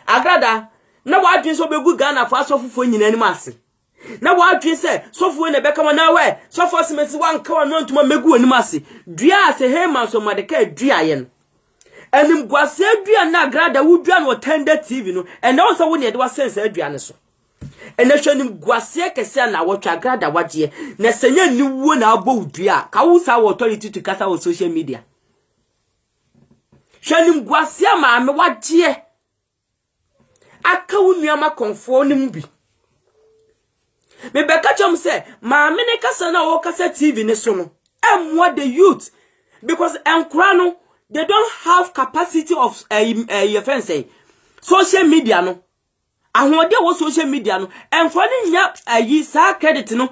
Agrada. Na wa dwen so begu Ghana fa asofofo nyina ani ase na wa dwen se sofo ne beka ma na we sofo asemesi wan ka wa no ntuma megu ani ase dua ase heman so madeka dua ye no enim gwase dua na Agrada wo dua no tender TV no and also wo ne de wa sense dua ne so ene hwanim gwase kese na wo twa Agrada waje na senya ni wo na abo dua ka wo sa authority to kasa wo social media hwanim gwase ma me waje aka wunuama konfo nim bi me beka chom say ma me ne kasa na wo kasa TV ne so no emwa the youth because enkura no they don't have capacity of your friends say social media no ahode wo social media no enkura ne nya ayi sa credit no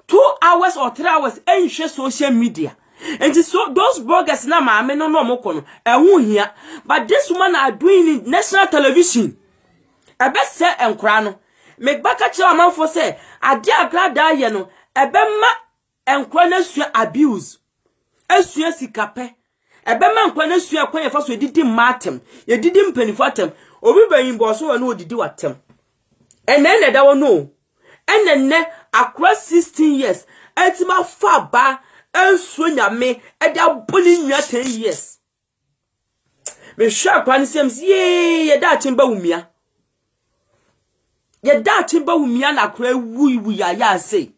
2 hours or 3 hours enhwe social media. And so those bloggers na ma me no mo kono ehun hia but this woman are doing it national television. Ebe se enkura no megbaka che amanfo se ade Agrada ye no ebe ma enkura na sua abuse asua sikape ebe ma enkura na sua kwan ye fa so edidi matem ye didi mpanifo atem obi bayin bo so na odidi watem ene da wo no ene akura 16 years etima fa ba ensuo nyame ede aboli nwa 10 years me hwa kwa ne sems ye da chimba wumia ye da chimba wumia na kra wu ya say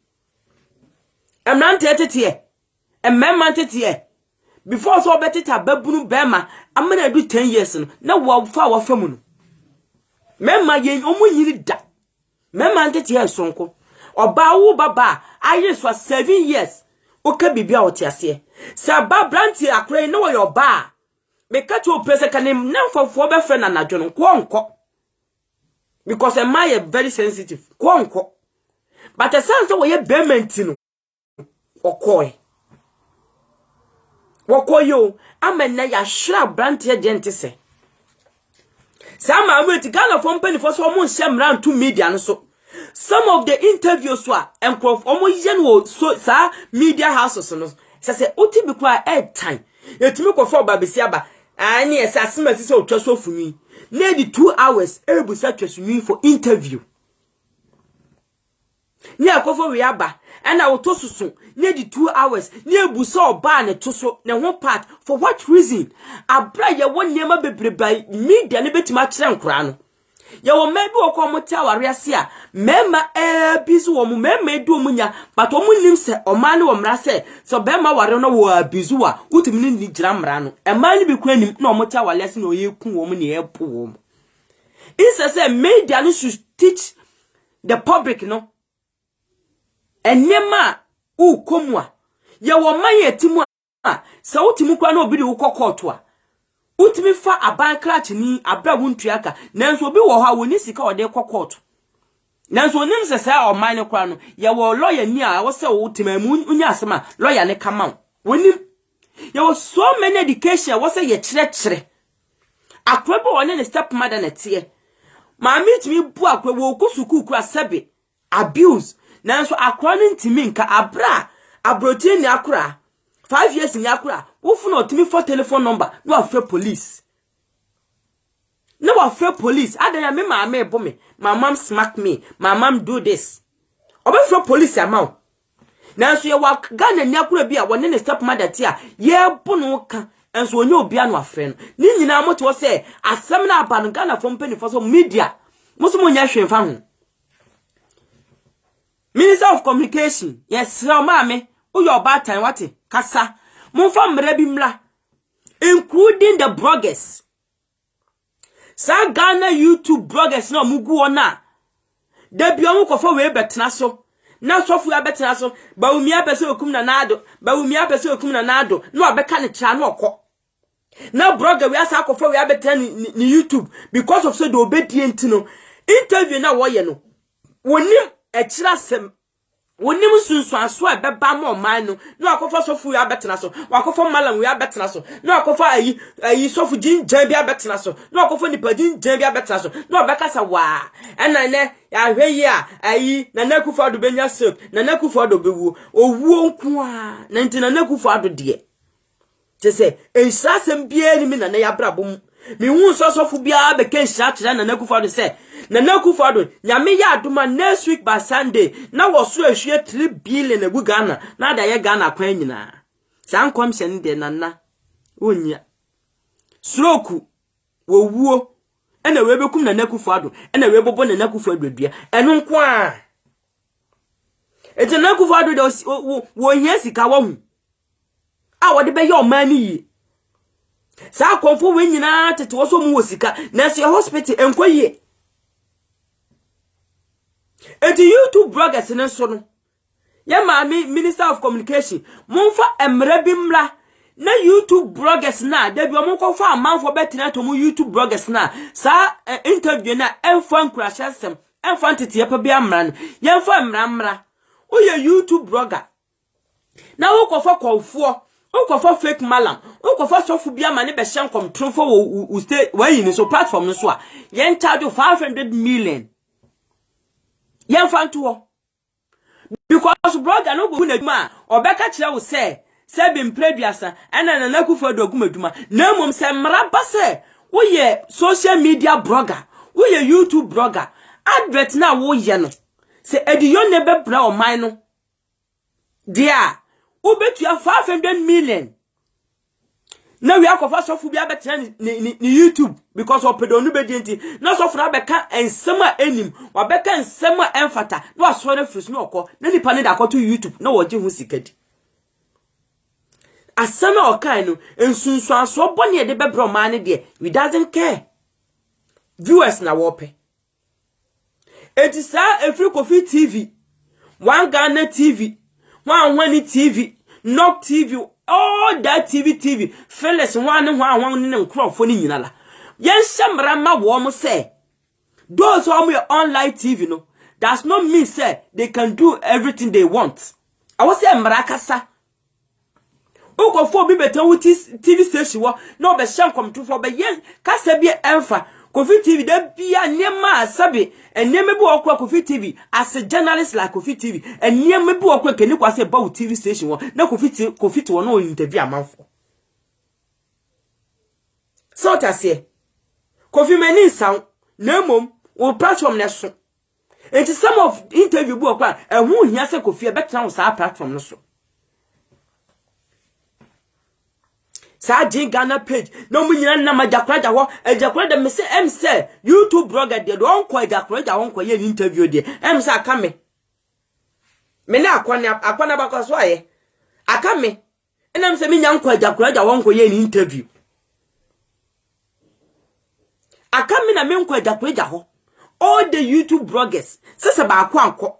emrante tete emema tete before so beteta babunu bema amana do 10 years no na wo fa wo famu no mema ye omunyiri da mema tete sonko oba wu baba aye so 7 years oka bibia otiase se ba branti akra no wo yo ba me catch o pese kanem na fofo be friend na adwono ko because am I very sensitive ko but a sense we ye bement no okoy yo amena ya shra branti agent se some ameti Ghana for company for so mon shemran to media no so some of the interviews were and prof omo wo so sa media houses no say oti bi kwa time yetimi ko for babesi aba ani esasema sise otwa so funyi need 2 hours ebusa twasuni for interview ni akofo we aba na wo to susu need 2 hours ni ebusa oba ne to so ne ho part for what reason abra ye won niema bebreba media ne betima kire nkura no ye wo mebi wo ko mo tia ware ase a mema bizu wo mo mema edu omunya but wo munim se omane wo mra se so bema ware no wo abizu a utimi ni gira mra no emane bi kwa nim na wo tia wale ase na oyeku wo mo ne epo wo mo inse se media no should teach the public no enema ukomwa ye wo man yetimu a se utimi kwa na obi de wo kokoto a utimi fa aban krach ni abra wuntuaka nanso obi wo ha woni sika ode kokoto nanso onim se sa o man kwa no ye wo lawyer ni a wo se wo utimamu unya asema lawyer ne kama wonim ye wo so many education wo se ye kire akwebo woni ne step mother na tie ma mitimi bu akwewo okusuku kura sebe abuse nanso akra no ntimi nka abra abrotie ni akra 5 years ni akra wo fu no timi for telephone number no afre police no afre police adanya me ma ebo me my mom smack me my mom do this obefre police amount nanso ye wa Ghana ni akra bi a woni ne step mother tia ye bo no ka enso onye obi anu afre no ni nyina moto se asem na aba no Ghana for mpani for so media muso mo nya hwenfa ho Minister of Communication yes maame uyo oba time wate kasa monfa mra bi mla including the bloggers sa Ghana YouTube bloggers na mugu ona da bi omo kofa we betena so na sofu ya betena so ba umi apese okum na nado ba umi apese okum na nado na obeka ne kira na okọ na blogger we asa kofa we abetena ni YouTube because of so the obedient no interview na wo ye no wonim e kira sem wonim sunsu aso e beba ma oman no na akofa sofu we abetena so wakofa malam we abetena so na akofa ayi sofu jinjan bi abetena so na akofa nipa jinjan bi abetena so na obeka sa wa ena ne ya hwe ya ayi na Nakufo-Addo benya sep na Nakufo-Addo bewu owuo nko a na nti na Nakufo-Addo de te se ensasem bia ni mi na ya brabom mi hu sosofu bia be ken sha kira na Nakufo-Addo se na Nakufo-Addo nyame ya adoma next week by Sunday na wo so ahwie 3 billion egu Ghana na da ye Ghana kwan nyina san komshen de nana onya stroku wo wuo ena we bekum na Nakufo-Addo ena we bobo na Nakufo-Addo dua eno nko a ete Nakufo-Addo de wo hia sika wo hu a wo de be ye omani yi sa konfo we nyina tete wo so mu wo sika na se hospital enkoye ete YouTube bloggers ne so no ye maami Minister of Communication monfa emre bi mla na YouTube bloggers na da bi omo ko fa amanfo betina to mu YouTube bloggers na sa interview na enfan crashesem enfan tete pa bi amra no ye mfa mra oye YouTube blogger na wo ko fa konfo wo for fake malam wo for sofu bia ma ne be hyen komtrofo wo stay wayi ni so platform no so a yen charge 500 million yen fanto because blogger no go na duma obeka kire wo say bin previousa ena na Nakufo-Addo agumaduma na mom se mra ba se wo ye social media blogger wo ye YouTube blogger advert na wo ye no se ediyo ne be bra o man no dia ubetua 500 million na we akofa sofu bia betena ni YouTube because opedonu bedenti na sofu na beka ensem a enim wa beka ensem a emfata na wasore frus na okọ na nipa ne da akoto YouTube na woje hu sikadi asana okai no ensunsu aso bone de bebro ma ne de we doesn't care viewers na wope etisa efri Kofi TV one Ghana TV one Wani TV Nok TV all that TV Felix one ne nkrofo ni nyina la yen shamra ma wo mo say those who are online TV no does not mean say they can do everything they want I was say mrakasa ukofo bi betan TV station wo no be sham komtufo be yen kasa bi emfa Kofi TV da bia niema asabe eniema bi okwa Kofi TV as a journalist like Kofi TV eniema bi okwa keni kwase ba TV station wo na Kofi to no interview amanfo so ta se Kofi mani sound na mom wo platform na so enti some of interview bi okwa ehun hia se Kofi e betena wo sa platform no so sa Ghana page no munyina na majakraja ho ejakraja me se say YouTube blogger de don ko ejakraja ho ko ye interview de say akame me na akwana ba ko so aye akame enam se me nya nko ejakraja ho ko ye interview akame na me nko ejakraja ho all the YouTube bloggers se ba akwa anko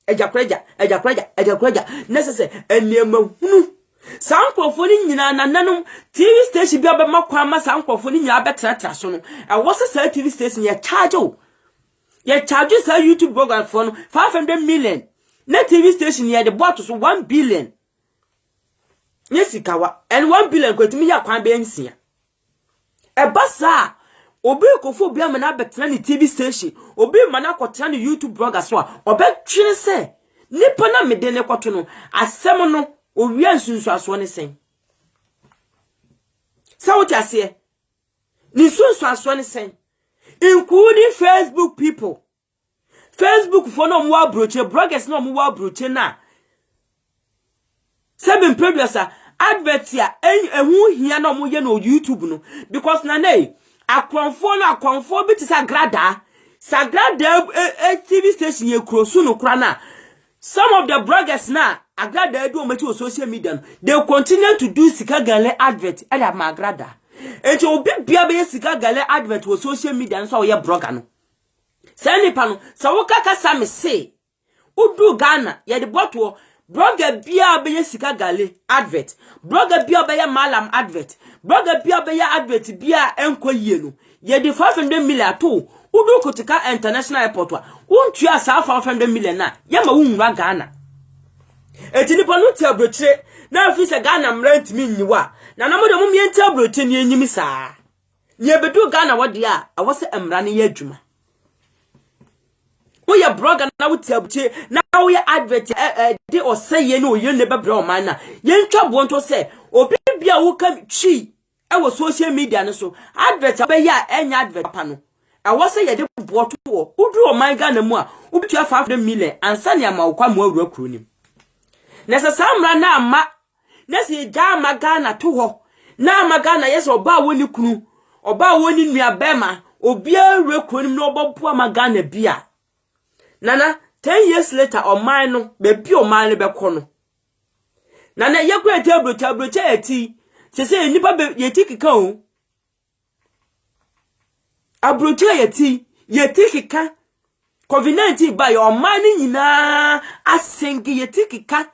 ejakraja necessary enema hunu sankrofo ni nyina nananum TV station bia be makwa ma sankrofo ni nyina betratra so no e wo se TV station ye charge sa YouTube blogger for no 500 million na TV station ye de bought so 1 billion yes sikawa and 1 billion kwetumi ya kwan be nsia e basa obi kofo bia me na betena ni TV station obi mana kwotena ni YouTube blogger so a obetwene se nipa na mede ne kwoto no asem no owia nsunsu aso ne sen sao ti ase ni nsunsu aso ne sen including Facebook people Facebook for no mo abroche bloggers no mo abroche na seven producer advert ya ehu hia no mo ye no YouTube no because na nei akwanfo bi ti sagrada TV station ye krosu no kra na some of the bloggers na agrada do meti on social media they continue to do sikagale advert ele magrada enti obi bia be sikagale advert on social media so ye blogger no sani pano so wo kaka same say udu Ghana ye de botwo blogger bia be sikagale advert blogger bia be malam advert blogger bia be advert bia enko yie no ye de 500 million to udu kotika international airport wa untu asa 500 million na ye ma wunwa Ghana etini pano ti abrochire na afi se Ghana mrent mi nyiwa na na mo de mo mienti abrochire ni enyimi saa ye bedu Ghana wode a awose emra ne ye adwuma wo ye blogger na wo ti abrochire na wo ye advert de o say ye no ye ne bebra o man na ye ntwa bo nto se obi bia wo kam chi e wo social media no so advert be ya enya advert pa no awose ye de bo to wo udu o man Ghana mu a ubitua 500 million ansa ne ama wo kwa mo awura kuro nim nesa samra na ama nesi ja magana to ho na magana yes oba woni kunu oba woni nua bema obi awura kuro nim no obopo magana bia nana 10 years later o man no be bi o man le be ko no nana ye kwa tabroche eti se nipa be yeti kika o abroche yeti kika COVID-19 ba yo man nyina asengi yeti kika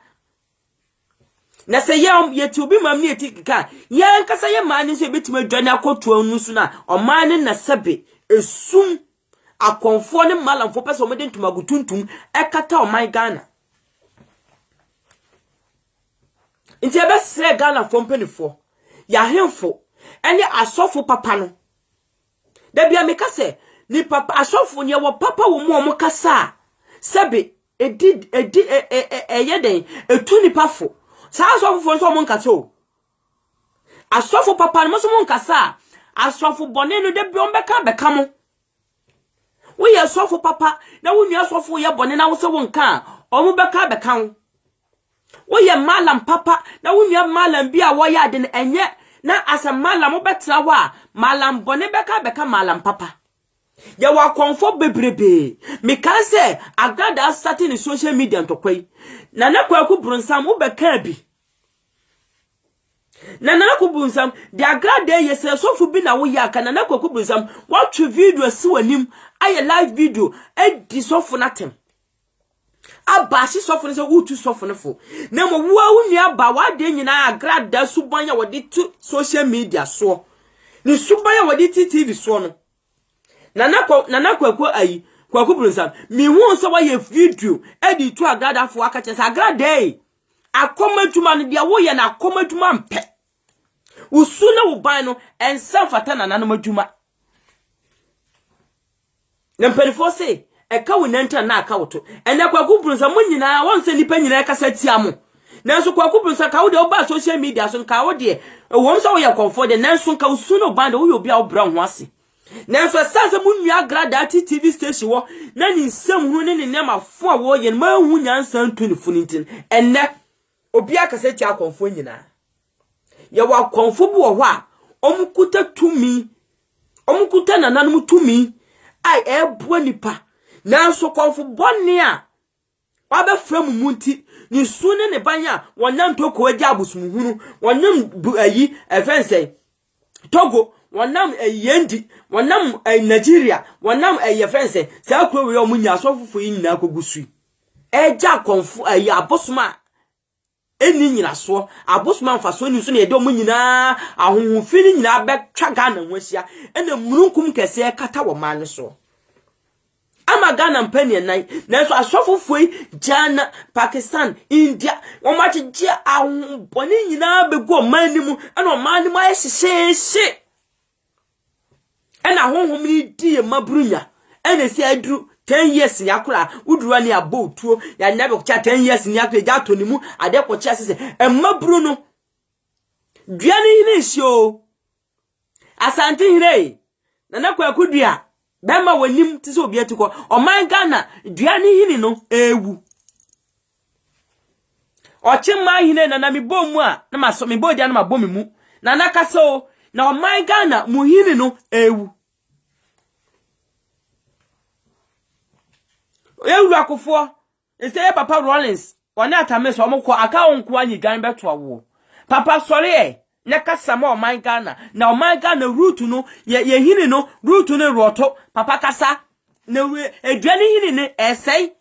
na se yeti obi mam ne yeti kika yan kasa ye man so betima dwane akoto anu su na o man na sebe esum akonfo ne malamfo pese o mede ntumagu tuntum ekata o man Ghana nti ebe sre Ghana fo mpenifo ya hemfo ene asofo papa no da bia me kase ni papa asofo ne wo papa wo mu o mo kasa sebe yeden etu ni pafo sa asofo so mo nkasa o asofo papa no so mo nkasa asofo bone no da bia o beka mo we ye asofo papa na wo nua asofo ye bone na wo se wo nka o mo beka wo we ye malam papa na wo nua malam bia wo ya de enye na asa malam obetra wa malam bone beka malam papa ya wa konfo bebrebe me kan se agrada start in social media ntokwai na nakwaku brunsam ubeka bi na nakwaku brunsam the agrada yese sofu bi na wo ya aka na nakwaku brunsam watch video si wanim aye live video edi sofu natem abashi sofu ne se utu sofu ne fo na mo wo nua ba wa de nyina agrada subanya wodi to social media so ni subanya wodi TV so no nana kwaku ayi kwaku brunsam mi hu so wa ye video edi to agrada fo aka chesa agrada akomaduma no dia wo ye na akomaduma mpe usuna wo ban no ensa fata na nanu maduma na mperifo se eka wo nanta na aka woto ene kwaku brunsam nyina won se nipa nyina kasa tiamo nanso kwaku brunsam ka wo de oba social media so nka wo de wo so wo ye comfort de nanso nka usuna wo ban de wo ye obi a wo bra ho ase nanso sasa munua agrada TV station wo na ni nsam hu ne nema fo a wo ye ma hu nyansa ntunifu nintin enne obi akasa ti akonfo nyina ye wa konfo bu wo a omukuta tumi omukuta nananum tumi ai ebuo nipa nanso konfo bonni a wa be fram munti ni sune ne banya wonam toko agi abusumuhunu wonam ayi efense Togo wonam yendi wonam Nigeria wonam efense sa kuro we omunya asofofo yi nyina kogusu eja konfo ayi abosuma eni nyina so abosuma mfaso ni so na ede omunyina ahonhofi ni nyina be twa Ghana hwahia ena murunkum kese kata wo man so ama Ghana mpani nan nanso asofofo yi Ghana Pakistan India wo ma gye ahonboni nyina begu o man ni mu ena o man ni mu ayesese ena ana honhom ni die mabrunya ene si adru 10 years ni akura udruwa ni abotuo ya nyabe ko cha 10 years ni akura ja to ni mu ade ko cha sese mabru no duane hine hio asante hire na kwa akudua bema wanim tise obi atiko oman Ghana duane hine no ewu ochimma hine na mi bomu a na maso mi bodia na mabomi mu na nakaso na oman Ghana mu hine no ewu ewu akofo ese papa Rollins one atame so omko aka onko anyi gan beto awo papa sori ne kasa ma oman Ghana na oman Ghana route no ye hine no route no roto papa kasa na eduane hine ne esai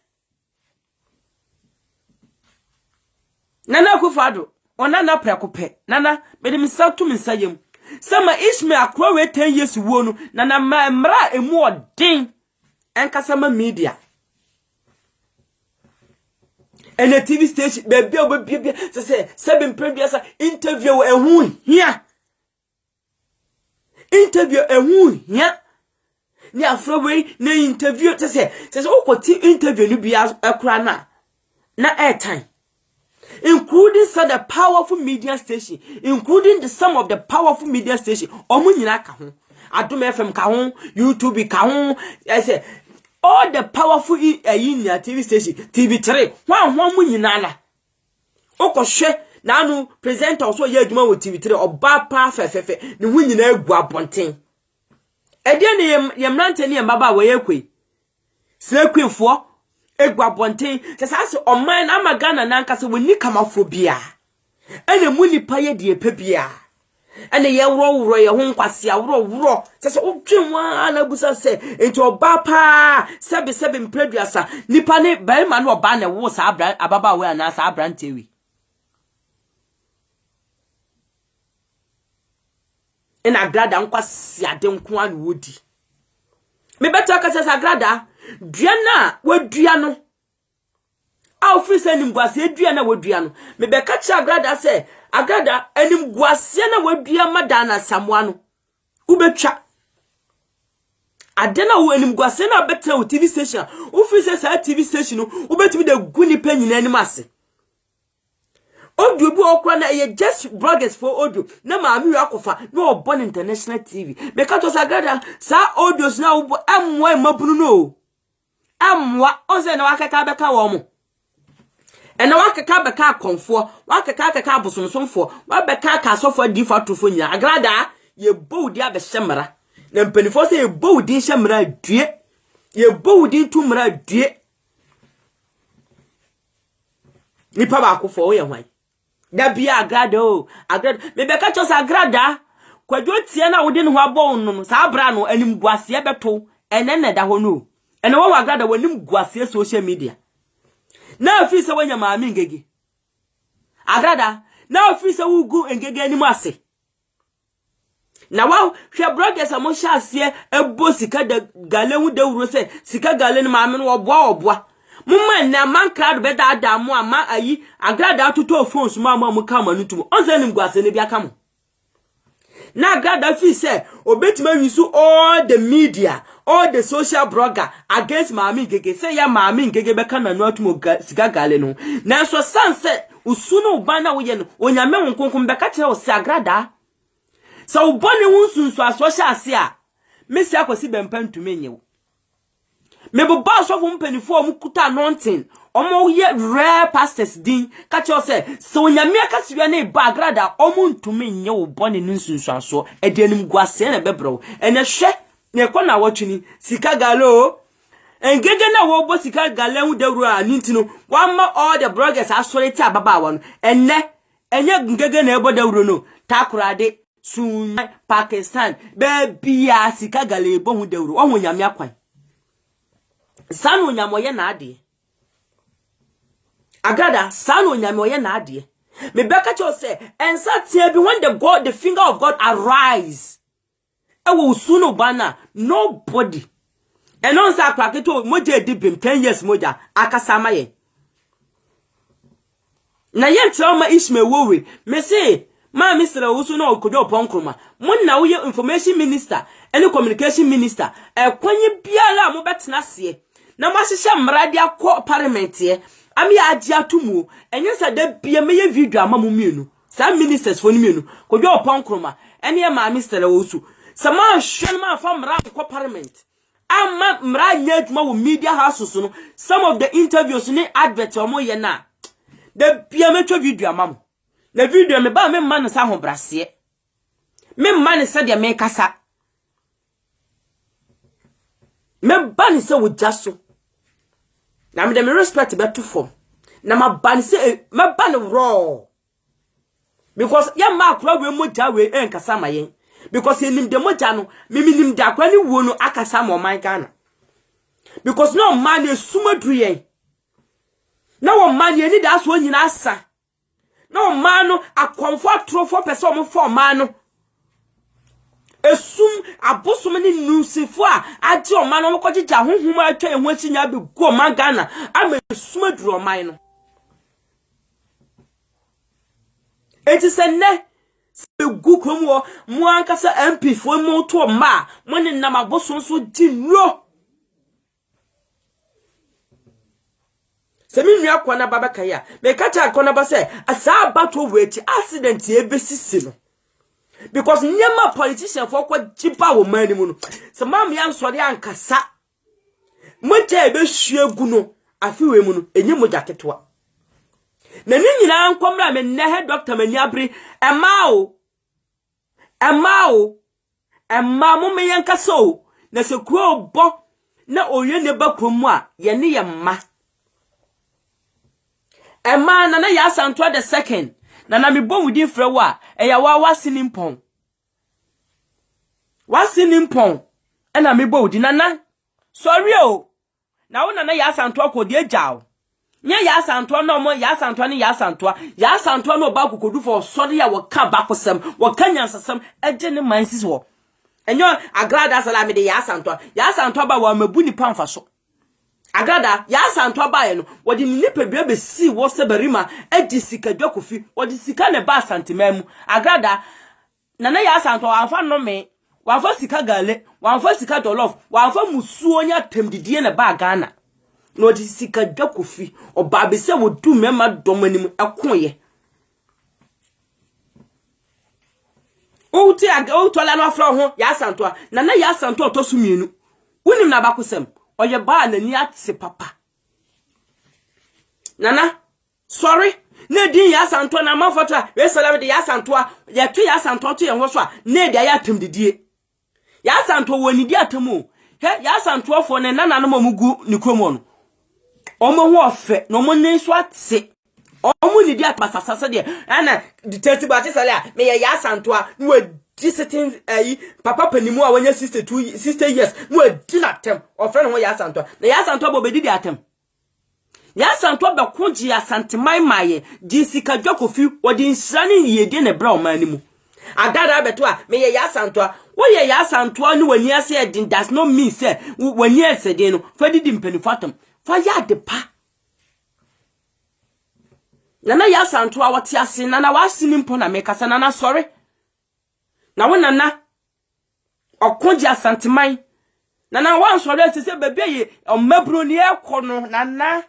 nana akufado ona na prekope nana me de misatu misayem sama Ishmael akwa we 10 years wo no nana mra emu odin enkasa ma media and a TV station baby say 7 previous interview ehun here interview ehun here ni afro we na interview say okoti interview ni bia akura na airtime including the powerful media station including some of the powerful media station omo nyina ka ho Adom FM ka ho YouTube ka ho I say all the powerful TV station TV3 wan mu nyina na okohwe na anu presenter also ye adwuma wo TV3 oba pa fefefe ne hu nyina agu abonten ede ne ye mrante ne mbaba wo ye kwe sekwenfo egu abonten sase oman na magana na nkase woni kamafobia ene mu nipa ye de epebia ene ye wuro ye ho nkwase awuro sase odwenwa na busa se enti oba pa sebe mpreduasa nipa ne baima na oba na wo sa ababa we na sa abrantewi ena agrada nkwase ade nko an wodi me beta ka sase agrada duana wadua no office anim guase dua na wadua no me be ka cha agrada se agrada anim guase na wadua madana samwa no ubetwa adena wo anim guase na betra wo TV station office sa TV station no ubetumi de guni panyina anim ase audio bi okra na ye just bloggers for audio na maami akofa na obon international TV me ka to agrada sa audios na wo amwa mabunu no amwa oze na wakeka beka wo mo ena wakeka beka konfo wakeka abosonsomfo wabeka ka sofo difatofo nya agrada ye bowdi abehemra na mpanifo se ye bowdi hemra due ye bowdi tumra due nipa ba akofo wo ye hwan da bia agrada o agrada me beka cho sa agrada kwadwo tie na wodi ne ho abɔ no sa abra no anim guase beto enenne da ho no ene wo agrada wanim guase social media na afise wanya maami ngege agrada na afise wugu ngege anim ase na wa hwe bloggers amo sha ase ebo sika da gale hu da wuro se sika gale ni maami no oboa mumma na man crowd be da adamu ama ayi agrada atoto phones mu kama nutum onse nim guase ne bia kamo na agrada fi say obetima wisu all the media all the social blogger against maami ngege say ya maami ngege be kana no atumo sika gale no na so sanse usunu ubana wo ye no onyame wonkonkom be ka kire o si agrada so ubone wonsunsu asosha ase a mesi akosi bempantumi nyewo mebo boss of mpanifo mukuta anointing omo ye rare pastors din ka kire o se onyame aka siwa na ba agrada omo ntumi nyewo bone nsunsu aso edenim guase na bebro ene hwe ne kona watchuni sika galo engege na wo bo sika gale hu dawru a nintino wamma all the bloggers asoreti ababa won enne enye ngege na ebo dawru no takurade sun Pakistan bebia sika gale ebo hu dawru o hunyame akwan sanu nyamoye na ade agada sanu nyamoye na ade me beka cho say ensa tie bi when the finger of God arise ewo usunu bana nobody enon sa kwaketo moje dibim 10 years moja akasama ye na ye trauma Ishmael wowe me say ma misra usu na okojo ponkroma mun na wo information minister any communication minister kwanyi biara mo betena se na mahihye mrade akọ parliament ye am ya agi atumu enye sa da bia meye video ama mo mienu sa ministers fo ni mienu kodwo opon kroma ene ye ma minister wosu sama hwe ma fa mrade akọ parliament amma mrade adwuma wo media houses no some of the interviews ni advert omo ye na da bia metwa video ama mo na video me ba me man sa ho brase me man sa de me kasa me ban se wo jaso na me de me respect better form na ma ban se me ban raw because ya ma akwa we moja we enkasa ma yen because enim de moja no me nim de akwa ni wo no akasa ma man Ghana because no man esumadru yen na wo man ye ni da so nyina asa na man no akonfo atrofo person mo for man no esum abosum ni nusifo a age o man no kogija honhom atwa ehu achinya be go man Ghana ama esum aduru o man no eti se ne se gu krom wo mo ankasa MP fo mo to ma mo ne nam abosum so jinro se mi nua kwa na babaka ya me kacha akona ba se asa bato wechi accident e besisi no because nyama politician for kwa jipa wo mani mu no se mam ya nsori ankasa moja e be hwegu no afiwe mu no enye moja ketwa na ni nyina nkomra me ne he doctor mani abri emma mo me yankasa o na se kuro bo na oye ne ba kromu a ye ne ye mma emma na ya santo the second na me bom wudi frɛ wo a eya wa wasinimpon ena me bo wudi nana sorry o na wo na ya santo akodi agyaw nya ya santo na mo ya santo ne ya santo no ba kokodu for sorry a wo ka ba kosam wo ka nyansasam eje ne mansis wo enyo agrada salami de ya santo ba wa mabu ni pamfa so agrada ya santo ba no wodi ni nipa bia be si wo se barima edi sika dwakofi wodi sika ne ba santimam agrada nana ya santo anfa no me wanfa sika gale wanfa sika dolof wanfa musuo nya temdidie ne ba Ghana no wodi sika dwakofi oba be se wodu mema domanim ekoye o ti aga o tola no afro ho ya santo nana ya santo to sumienu unim na bakosem oye ba na ni atse papa nana sorry na din ya santo na mafoto a we salame de ya santo a ya to ya santo to ye ho so a na de ya atemdidie ya santo woni di atemu he ya santo fo ne nana no mamugu ni kromo no omo ho ofe no mo ne so atse omo ni di atmasasase de ana ditati ba ti sale a me ya santo a no sitting papa panimu a wanya 60 years no adi na tem ofre no ya santo na ya santo bo bedi di atem ya santo be koji ya santimai maye di sika dwakofi wodi nsrane yede ne bra o manimu adada beto a me ya santo wo ye ya santo no wani ase edin does not mean say wani ase de no fa di mpanifatom fa ya de pa na ya santo a wote ase na wasini mpo na me kasa na sorry na wona na okonji asantimai na wan so re se bebe ye omabru ni ekono na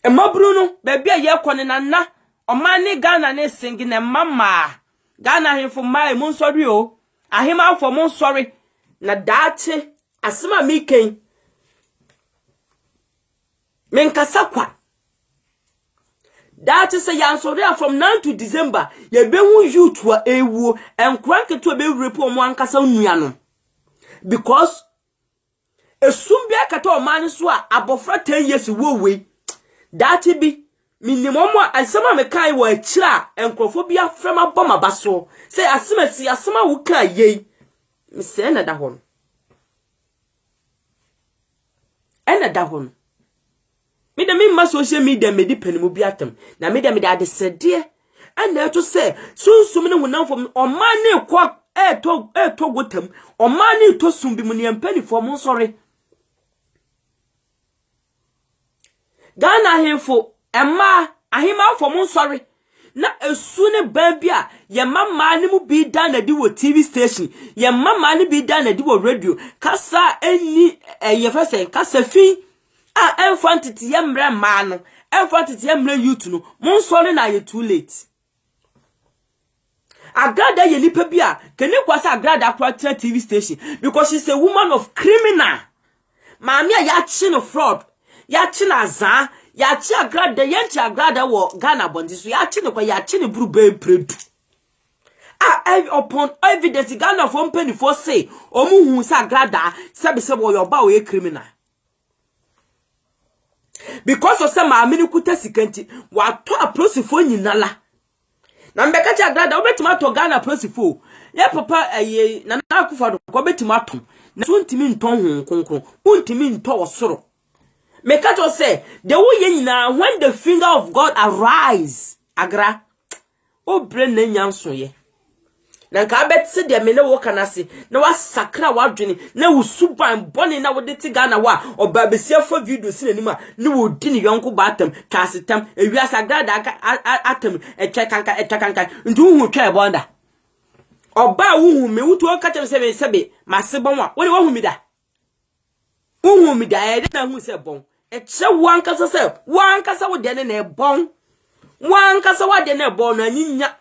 emabru no bebe ye ekono na omani Ghana ne singi ne mama Ghana himfo mai mun sorry o ahima fo mun sorry na dache asema miken menkasa kwa that is a yansoria from 9 to December ye be hu youth wa ewu enkranke to be repo mo ankasa nua no because esumbi akata o man so a abofra 10 years wo we that be minimum asema me kai wa akira enkrofobia frema boma baso say asema wo kan ye me say na da hon ena da hon me de me social media me di panimu biatam na me de ade sede ana to say sunsum ne wonam fo o man ne kwa to gotam o man ne to sum bi mu ne mpani fo mo sorry Ghana hemfo emma ahima fo mo sorry na esu ne ban bia ye mama ne mu bi dan na di wo TV station ye mama ne bi dan na di wo radio kasa eni ye fese kasa fi a enfantity ye mre ma no enfantity ye mre youth no mon sori na ye too late agrada ye nipa bia keni kwasa agrada akwa TV station because she's a woman of criminal maami a ya chi no fraud ya chi na za ya chi agrada yenchi agrada wo Ghana bondi so ya chi no kwa ya chi ne buru be predu upon evidence Ghana for penny for say omu hu sa agrada sabe wo yo ba wo criminal because of some maami ni kuta sikanti wa to aprosifo nyinala na mbeka cha agrada obetima to Ghana aprosifo ye papa na akufado ko betima to na untimi nton hu konkron untimi nto osoro make to say the way nyina when the finger of God arise agra o bre na nyanso ye na ka bet de me ne wo kanase na wasakra wadwene na wusuban bone na wode ti Ghana wa oba besia fo video sinanima ne wo di ne yonko batam kasetam ewia sagrada atam echakanka ndu hu twa bonda oba wuhu me wutu o kacha sebe masebon wa woni wahu mi da wuhu mi da e na hu se bon e che wankasa se wankasa wo de ne na bon wankasa wa de na bon na nyinya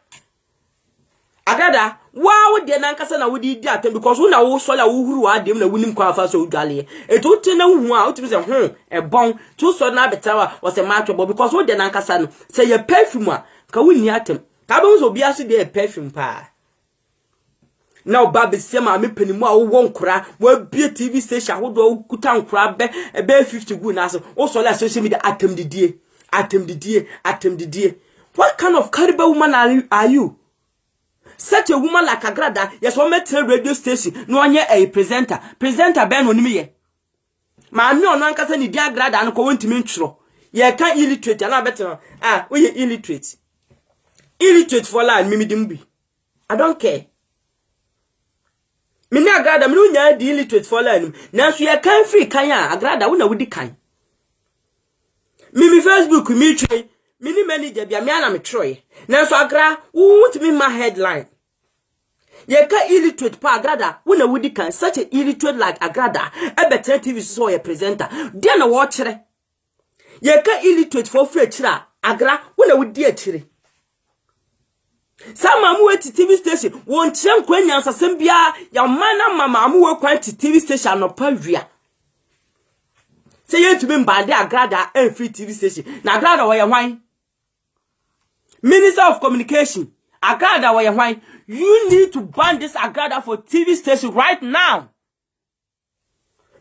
agada wa wo de na nkasa na wo di atem because wo na wo sola wo huru wa dem na wonim kwa fa so dwale eto te na hu a otimi se e bon to so na betawa wo se matwe bo because wo de na nkasa no se ye perfume a ka woni atem ka bo so bia so de perfume pa na oba besia ma me panimu a wo nkura wo bie TV station hodo kuta nkura be 50 gu na so wo sola social media atem didie what kind of caliber woman are you? Such a woman like Agrada, yes, one met radio station, no one a presenter Ben on me. My no one can say Agrada and go into intro. Ye can't illiterate, and I better. We illiterate. Illiterate for line, Mimi Dimbi. I don't care. Mina Agrada, Munya, the illiterate for line. Now, so you can't free Kaya, Agrada, una with the kind. Mimi Facebook, me tray. Mini manager be me me Troy. Now so agra won't be my headline. Ye ka illiterate pa agrada wona wudi kan such a illiterate like agrada e better TV so ye presenter. Dia na wo kire. Ye ka illiterate for free kira agra wona wudi akire. Some mamu we TV station won kire kwanya nsasem bia ya mana mama amu we kwan TV station no pa wia. Say ye to be mbande agrada e free TV station. Na agrada wo ye hwan Minister of Communication, Agrada why you need to ban this Agrada for TV station right now.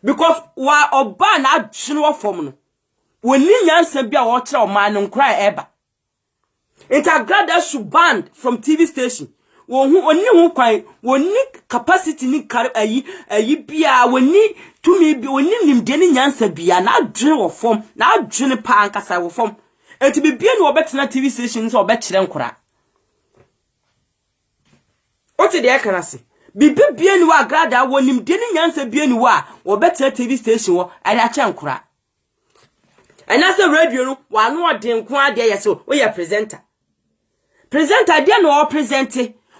Because while oba na chinwa form we ni nyanse bia wo kire o man no cry eba. It Agrada should ban from TV station. Oni hu kwan, woni capacity ni ayi bia woni tumi bi woni nimde ni nyanse bia na adwene wo form, na adwene pa ankasa wo form. Enti bibia no obetena TV stations obekire nkora. Oti de ekanase. Bibia ni wa Agrada wonim de ni nyansa bia ni wa obetena TV station wo ada che nkora. Anase radio no wa no ode nko ade yeso we ya presenter. Presenter de no o present.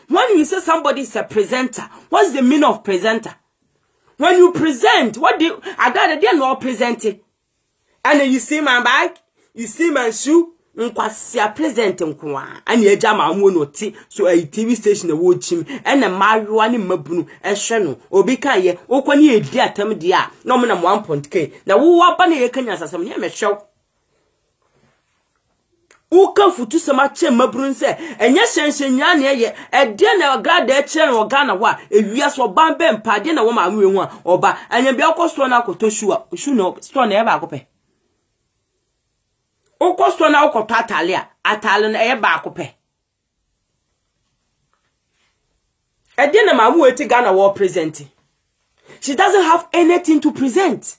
When you say somebody is a presenter, what's the meaning of presenter? When you present, what do Agrada de no present? And then you see my bag You see my shoe, nkwasia present nkwa. Ani eja ma amu no ti so a TV station na wo chim ena maruwa ni mabunu ehwe no obi kan ye okoni edi atam dia na mo na 1.k na wo waba na ye kanya sasam ne mehwew uka futu sama che mabunu nse enye hyenhenya ne ye ede na Agrada eche no Ghana wa ewia so ban be mpade na wo ma amu ehu a oba anya bia okosto na akoto shu no store na e ba akopɛ Okosto na okoto atale na e ba akopɛ ede na mamu eti Ghana wo present. She doesn't have anything to present.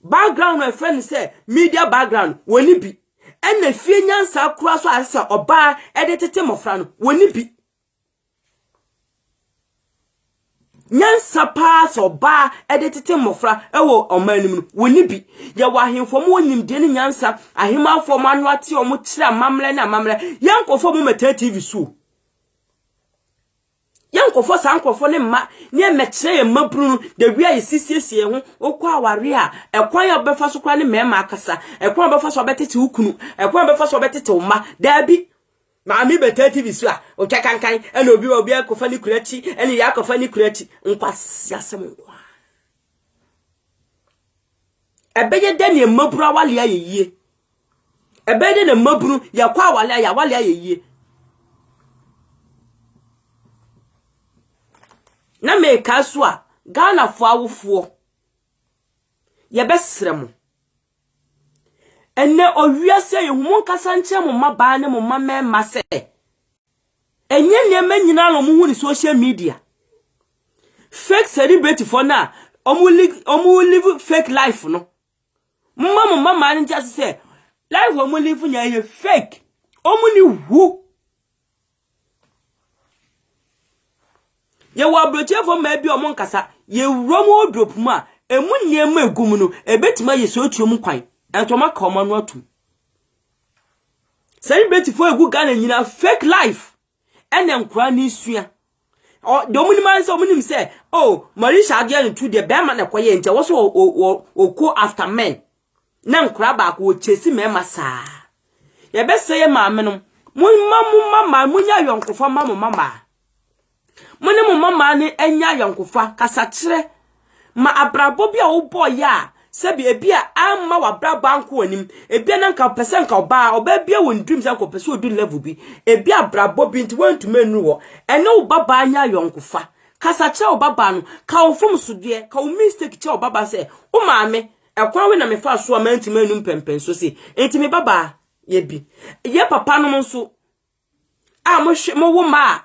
Background my friend say media background woni bi ena fie nyansa kura so asa oba edetete mofra no woni bi nyansa pass oba edetete mofra ewo omanim no woni bi ye wahemfo mo nim de ne nyansa ahemafo mo anu ate o mo kire amamle na amamle yankofo mo meta TV so yankofo sankofo ne ma ne mekire ye mabru de wia ye sisiesie ho okwa aware a ekwan ya befa so kwa ne mema akasa ekwan befa so betete ukunu ekwan befa so betete uma dabi Mami beta TV so a o twakankan ena obi akofa ni kurachi ena ya akofa ni kurachi nkwasi asem nkwa ebeye de ne maburu awale ayeye ebeye de ne maburu ya kwa awale ayeye na me kaso a Ghana fo awofo ye besrem enne owiase yehumu nkasa nche mo maba ne mo mama se enye ne nyina no mo hu ni social media fake celebrity for na omu live fake life no mama ni just say life omu live nya ye fake omu ni hu ye wa broche for ma bi omu nkasa ye romo drop mu a emu niema egum no ebetima ye so otuom kwan Antoma common watu. Celebrate for a good Ghana nyina fake life. And then cranny suya. Or the only man so many say, oh, Marisha again to the bearman acquire and also or go after men. Nan crabback would chase him, massa. You best say, mamma, mamma, munya yonko for mamma. Money mamma and ya yonko for Cassatre. Ma abrabobia old boy ya. Sebi ebia amma wa bra banko anim ebia na nka pese nka oba bia won dreams anko pese odu level bi ebia bra bobi nti want to menu wo ene wo baba anya yonkofa kasa che wo baba no ka wo fom so de ka wo mistake che wo baba se wo maame ekwan we na me fa so ma nti menu pempen so se enti me baba ye bi ye papa no nso a mo wo ma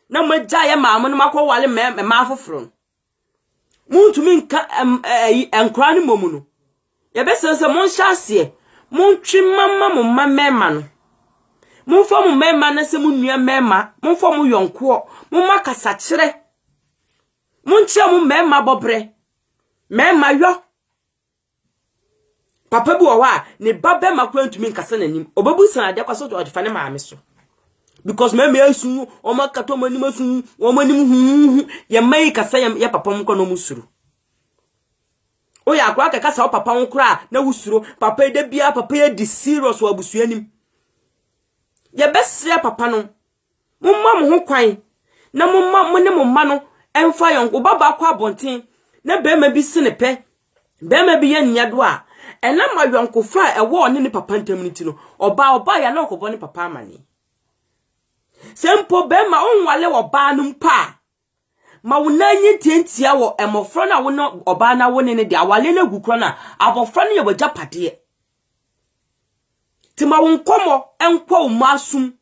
na mo gya ye maamo no makọ wale ma afoforo muntu minka enkra ni momu no ye be sense mon hyase mon twi mama mo mema no mon fo mo mema na se mo nua mema mon fo mo yonko mo makasa kire mon chia mo mema bobre mema yo papa bi wa ne babe makwa ntumi nkasa nanim obabu san ade kwaso to odfa ne maame so because me asu o makato manim asu o manim ye mai kasa ye papa mko no musuru o ya akwa kasa o papa nkura na wusuru papa de bia papa ye di serious wa busu anim ye besre papa no mumma mo ho kwan na mumma mo ne mumma no emfa yonko baba akwa abonten na be ma bi sinepe be ma bi ye nyado a ena ma yonko fa ewo ne papa ntamniti no oba ya na okobo ne papa amani Sempo be ma onwale oba no mpa ma wonanyi tientia wo emofro na wono oba na wone ne de awale na gukro na abofro ne ye wajapade ti ma wonkomo enkwa umasum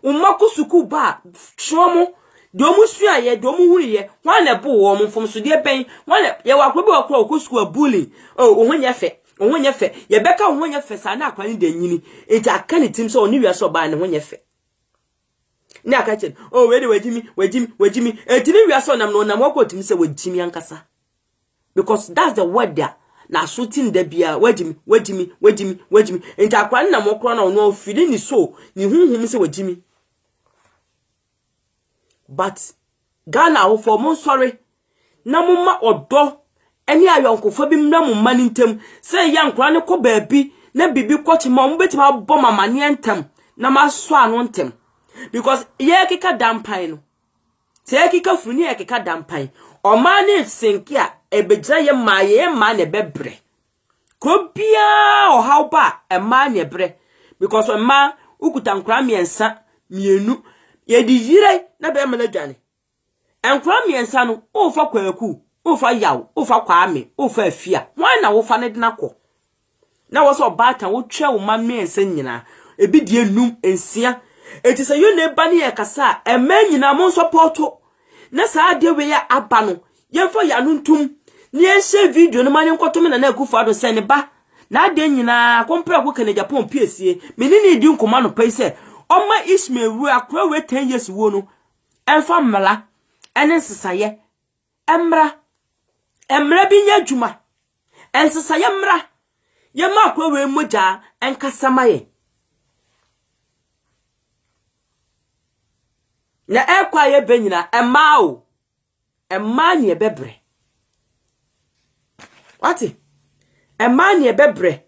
umakusuku ba shomo de omusua ye de omuhuriye wan na bo wo mfom so de ben wan ye wakrobi wakro okusuku abuli ohonye fe ye beka ohonye fe sa na akwani de nyini enti aka ne tim so oni wiase oba ne honye fe na akachen oh wejimi etimi wiase onam no onam wakotimi se wejimi ankasa because that's the word there na shooting the bia wejimi enti akwani na mokro na ono fili ni so ni hunhum se wejimi but Ghana wo for mon sorry na mumma odo eni ayonkofo bi mna mumma ni ntem se yankra ne ko baabi na bibi kwachi ma mbetima bọ mama ne ntem na maso anu ntem because ye kika dampan no te kika funi ye kika dampan o ma ne senki a ebegira ye ma ne bebre ko bia o hawba e ma ne bre because o ma ukuta nkra miensa mienu ye di yire na be ma ladwane enkra miensa no o fa kwaku o fa yaw o fa kwame o fa afia wan na wo fa ne dina ko na wo so bata wo twa wo ma miensa nyina ebi die num ensia eti se yo ne ba ne yakasa ema nyina mo supporto na sa de we ya aba no yemfo ya no ntum ne enhye video no mane nkotom na akufa ado se ne ba na de nyina kompra ko kane Japan piesie menini di nkoma no pai se oma Ishmael wu akra we 10 years wo no emfa mmala ene nsesaye emra bi nya dwuma ensesa yemra yema kwa we moja enkasamaye na ekwa ye benyina emma ne ebebre wati emma ne ebebre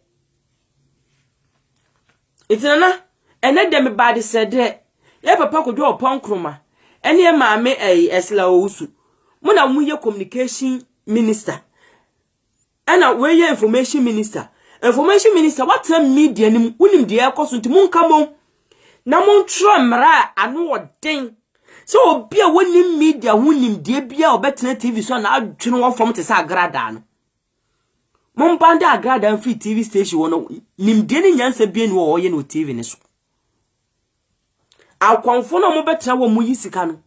itinana ene dem bad said ye papa ko dwo ponkroma ene e maame esla owusu muna mu ye communication minister ana we ye information minister what media nim unim de ekoso nti munkamo na montro mra anu odin so obi a wonim media wonim de bia obetena TV so na adwene won fom te sa agrada no mombanda agrada free TV station wono nim de ni nyansa bia ni wo ye no TV ne so akwanfo no mo betena wo mu yisika no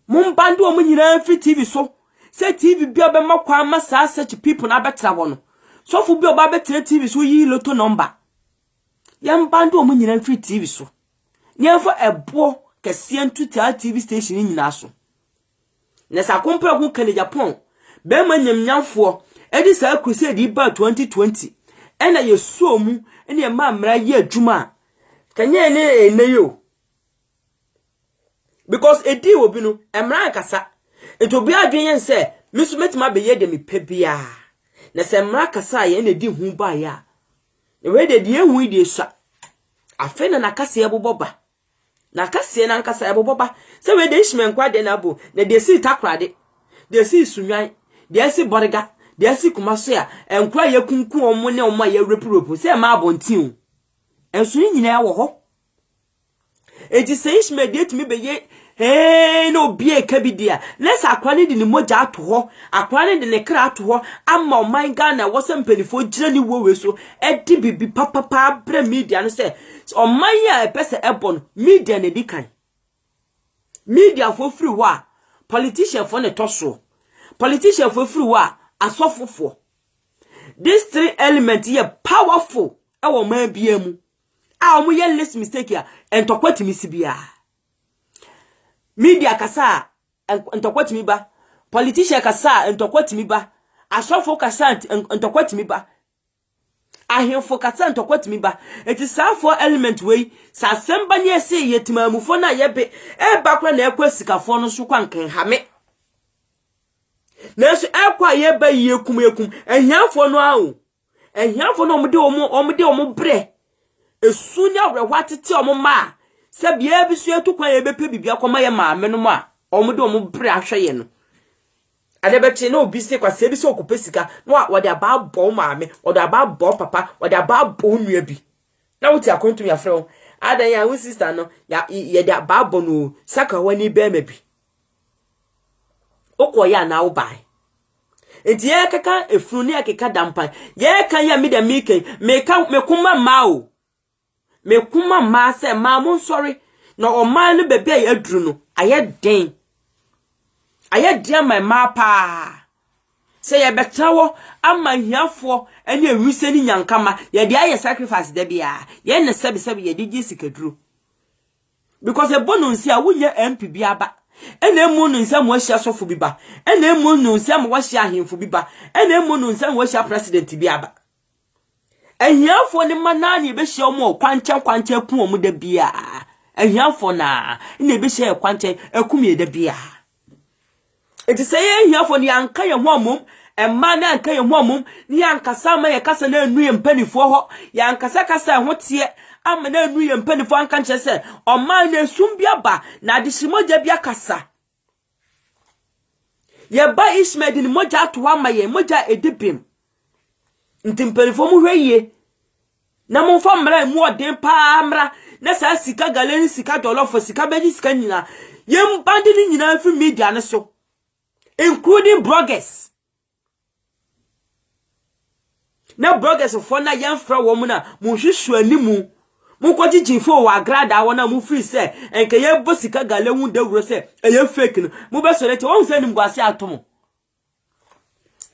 mombanda wo mu nyina free TV so say TV bia be makwa ma sa such people na betena wono so fu bia oba betena TV so yi loto number yambanda wo mu nyina free TV so nyefo ebo kese ntuta TV station nyina so na sa kompra ku kan Japan be ma nyamnyamfo edi sa crusade ba 2020 ena yeso mu ena ye mamra ye adwuma kanye ne yo because edi obi no emra kasa etobi adwen se misu metima be ye de me pebia na se emra kasa ye na di hu ba ya ne we de die hu die sha afe na kasa ye boboba na kase na nkasa eboboba se we de ishmen kwa de na bo na de si takrade de si sunwan de si boriga de si kumaso ya enkwa ye kunku omo ne omo ye repropo se ma abontin enso nyina ya wo ho eti se ishmen de tumi be ye no bie kabidia lesa akwa ne de ni moja ato ho akwa ne de ne kra ato ho amma oman Ghana wo se mpanifo gira ni wo we so edi bibi papa bra media no se oman ya epese ebon media ne dikan media for free wa politician for ne toso politician for free wa asofofo these three elements here powerful e wo man bia mu a omo ye less mistake ya entokwatimi sibia media kasa entokwatimi ba politician kasa entokwatimi ba asofo kasa entokwatimi ba ahemfo kasa entokwatimi ba eti safo element wey sa semba ne ese yetimamufo na yebe e bakwa na ekwa sikafo no so kwa nkenhame na so ekwa yeba yekum ehiafo no awo ehiafo no omde omo bre esunya rewatete omo ma se bia bisu etukwan yebepe bibia koma ye maame no ma omde omo bre ahweye no adebeti na obi se kwa se bi se okupesika no wode aba bo maame wode aba bo papa wode aba bo nua bi na wuti akontum ya frɛ adan ya wu sister no ya ye de aba bo no saka wani be ma bi okoya na wo bai enti ye kaka efunu ne akeka dampan ye kan ya me de mekuma mao mekuma ma se ma mo sorry na o man no bebe ya duru no aye den my mapa say ye betawo amanhiafo ene ewuse ni nyankama ye de aye sacrifice de bia ye ne sebi ye digi sikaduru because e bononsi a wunye MP bia ba ene emu no nsam wa hia sofo biba ene emu no nsam wa hia ahemfo biba ene emu no nsam wa hia president bia ba ahiafo ne manani be hia omo kwanche pu omo da bia ahiafo na ene be hia kwanche akumie da bia eti say ahiafo ne anka ye ho amom emma na anka ye ho amom ni ankasa ma ye kasa na anu ye mpanifo ho ya ankasa kasa ho tie ama na anu ye mpanifo anka nche se oma na esum bia ba na adishimoja bia kasa ye ba Ishmed ni moja ato ama ye moja edibim nti mpanifo mu hweye na mo fa mra mu odin pa mra na sa sika galeni sika dolofo sika beji sika nyina ye mbandi ni nyina fi media ne so including bloggers na bloggers for na yemfra wo mu na mo hwehwu animu mo kwagigi fo wa agrada wona mo free say enke ye bosika galewu dawuro say eye fake no mo be so lete won say nim gwase atomo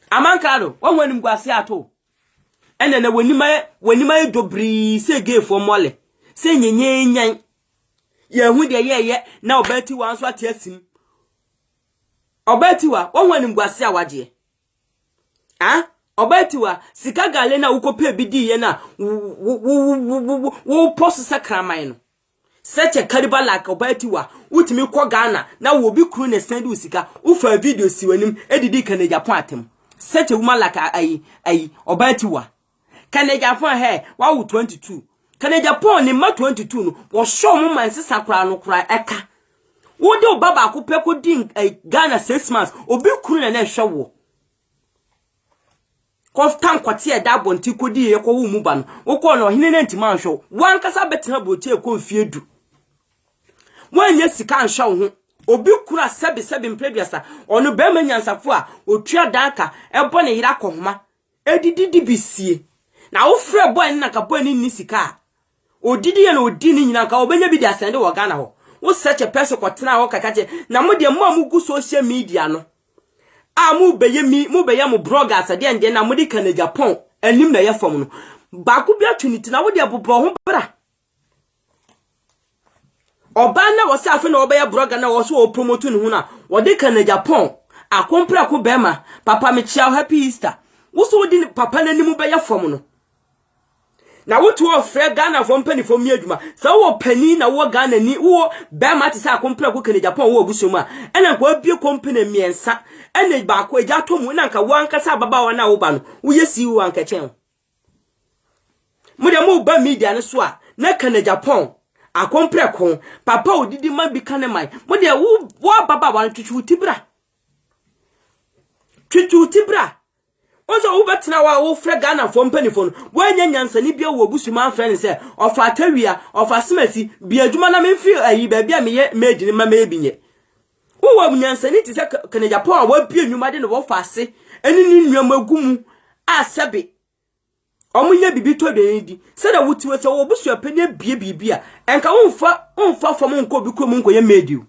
amankado won wanim gwase ato ene na wanima dobri say gay for mole say nyenyenyan ye hu de ye na obati wan so atiasim Obetiwa wonwani mbuase awaje ah obetiwa sika gale na ukope bidi ye na wo post sakraman no such a caliber like obetiwa utimi kwa Ghana na wo bi kru na send usika ufa video si wanim edidi kan Japan atem such a woman like ai obetiwa kan Japan he wa 22 kan Japan ni ma 22 no wo show mo man sakra no kra eka wo de baba ko peko din Ghana 6 months obi kru na hwe wo Koftan kwati e da bonti kodi ye ko wu mu ba no wo ko no hine na ntima anhwo wan kasa betena bochi e ko mfie du wanye sika anhwo ho obi kura sebi mpreduasa ono be manyansafo a otwa danka e bo ne yira kohoma edidi bisie na wo frɛ boy na ka boy ni sika odidi ye na odi ni nyina ka obenya bi di asende wo Ghana ho wo search a person kwatena ho kakache na mo de mo amugu social media no mu beye mu bloggers ade ande na mudi kan Japan anim na ye fom no ba ku bia twiniti na wodi abobro ho bra oba na wo safe na obeye blogger na wo so o promote no na wodi kan Japan akompra ko bema papa me chia happy Easter wo so wodi papa na nim beye fom no na wotu ofre Ghana fom pani fom adwuma sa wo pani na wo Ghana ni wo bema te sa akompra ko kan Japan wo obusom a ena ko abie company miensa ene ba ko eja to mu na nka wo ankasa baba wa na wo ba no wo yesi wo anka chen mu de mu ba media ne so a na kan Japan akompre ko papa odidi ma bi kan mai mu de wo baba wa twitwu tibra ozo wo betena wa wo frɛ Ghana fo mpanifo no wanya nyansani bia wo busuma friend se ofa tawia ofa smasi bia adwuma na memfi ayi ba bia meye made ni ma mebinye wo nyansani ti se kan Japan wa bia nwuma de no wo fase eni ni nwama gumu asabe omunya bibi to de ndi se da wutiwe se wo busu apene bia bibia enka wonfa fom nko bi ko mu nko ye made you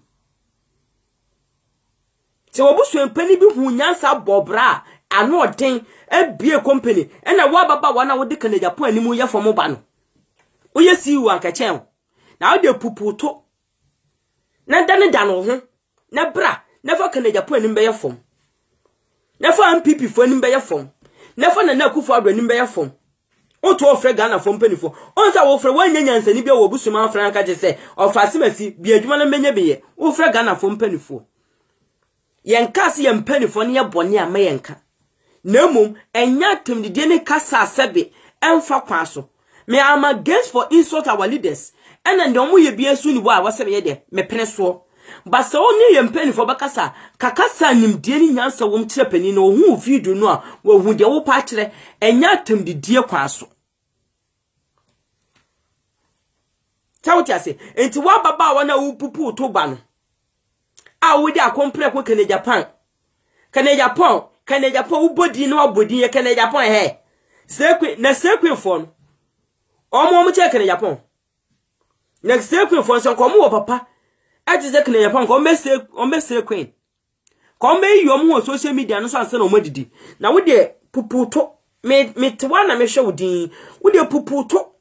se wo busu apene bi hu nyansa bobra ano odin ebie company ena wa baba wa na wo de kan Japan ni mu ye fom ba no wo ye si wo anka chen na wo de puputo na dane dano ho na bra na fa kan Japan ni be ye fom na fa MPP fo ni be ye fom na fa na Akufo Addo ni be ye fom o to ofre Ghana fom panifo on sa wo ofre wanya nyansani bia wo busuma afra anka je se ofasimasi bia adwuma na menye beye wo ofre Ghana fom panifo yenka se yempanifo ne ye bone ama yenka Nemum enya temdide ne kasa sebe emfa kwaso me am against for insult our leaders and the omo ye bia su ni wa wasebe ye de me pene so basa oni ye mpani fo bakasa kakasa nimdie ni nyansa wom kire pani no hu video no a wo hu de wo pa kire enya temdide kwaso tawti ase enti wa baba wa na wo pupu to ba no a wo de akompre ko kan Japan ubodi no abodi ye kan Japan he sekwe fon omo che kan Japan na sekwe fon so ko mo papa ati se kan Japan ko me sekwe ko me yom ho social media no so anse na o madidi na wo de puputo me twa na me hwe wodin wo de puputo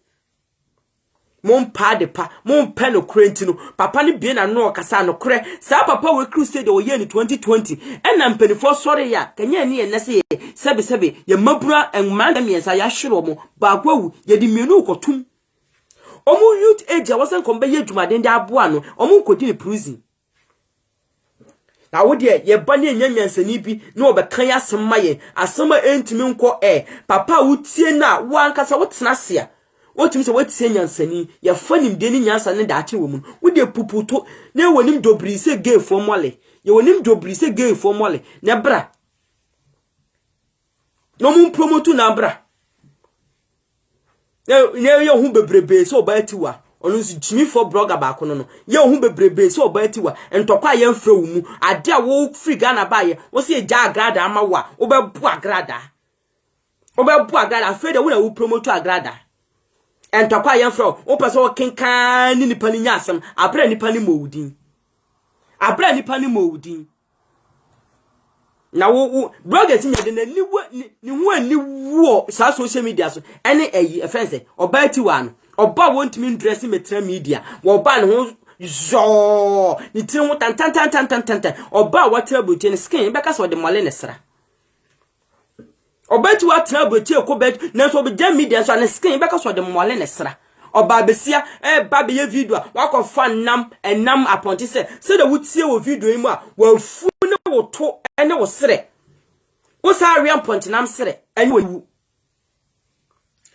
mon pa de pa mon pa no krenti no papa ne bie na no kasa no kre sa papa we crusade o ye ni 2020 ena mpanifo sore ya kanya ni ye nese sebe ye mabura enmanda miensa ya hwere omo ba gwawu ye di mienu kotum omo youth age wasan kombe ye dwumaden de aboa no omo kodi ni prison na wo de ye ba ne nyanyansani bi na obekan ya asema ye asema entimi nko papa wutie na wo ankasa wo tena sia otumi se wetie nyansani ya fanim de ni nyansa ne daache wo mu wo de puputo na wonim dobri se gay fo mole ye wonim dobri se gay fo mole na bra no mu promote na bra ye hu bebrebe so ba tiwa onu si timi for blogger ba ko no ye hu bebrebe so ba tiwa entokwa ye mfra wo mu ade a wo free Ghana ba ye wo se ja agrada ama wa wo be bu agrada afede wo na wo promote agrada entokwa ye mfra wo pese wo kenkan ni nipa ni nyasem abra nipa ni mowudin na wo bloggers nya de na ni hu ani wo sa social media so ene eyi efense oba ti wa no oba won timi dress metra media wo ba ne ho zo ni tin ho tan oba water buti ne skin be ka so de mole ne sra obeti water buti ko bet na so be jam media so ne skin be ka so de mole ne sra oba besia ba be ye video wa ko fa nam enam aponti se de wutie wo video yi mu a wa fu ne wo to ene wo sre wo sa ria ponti nam sre ene wo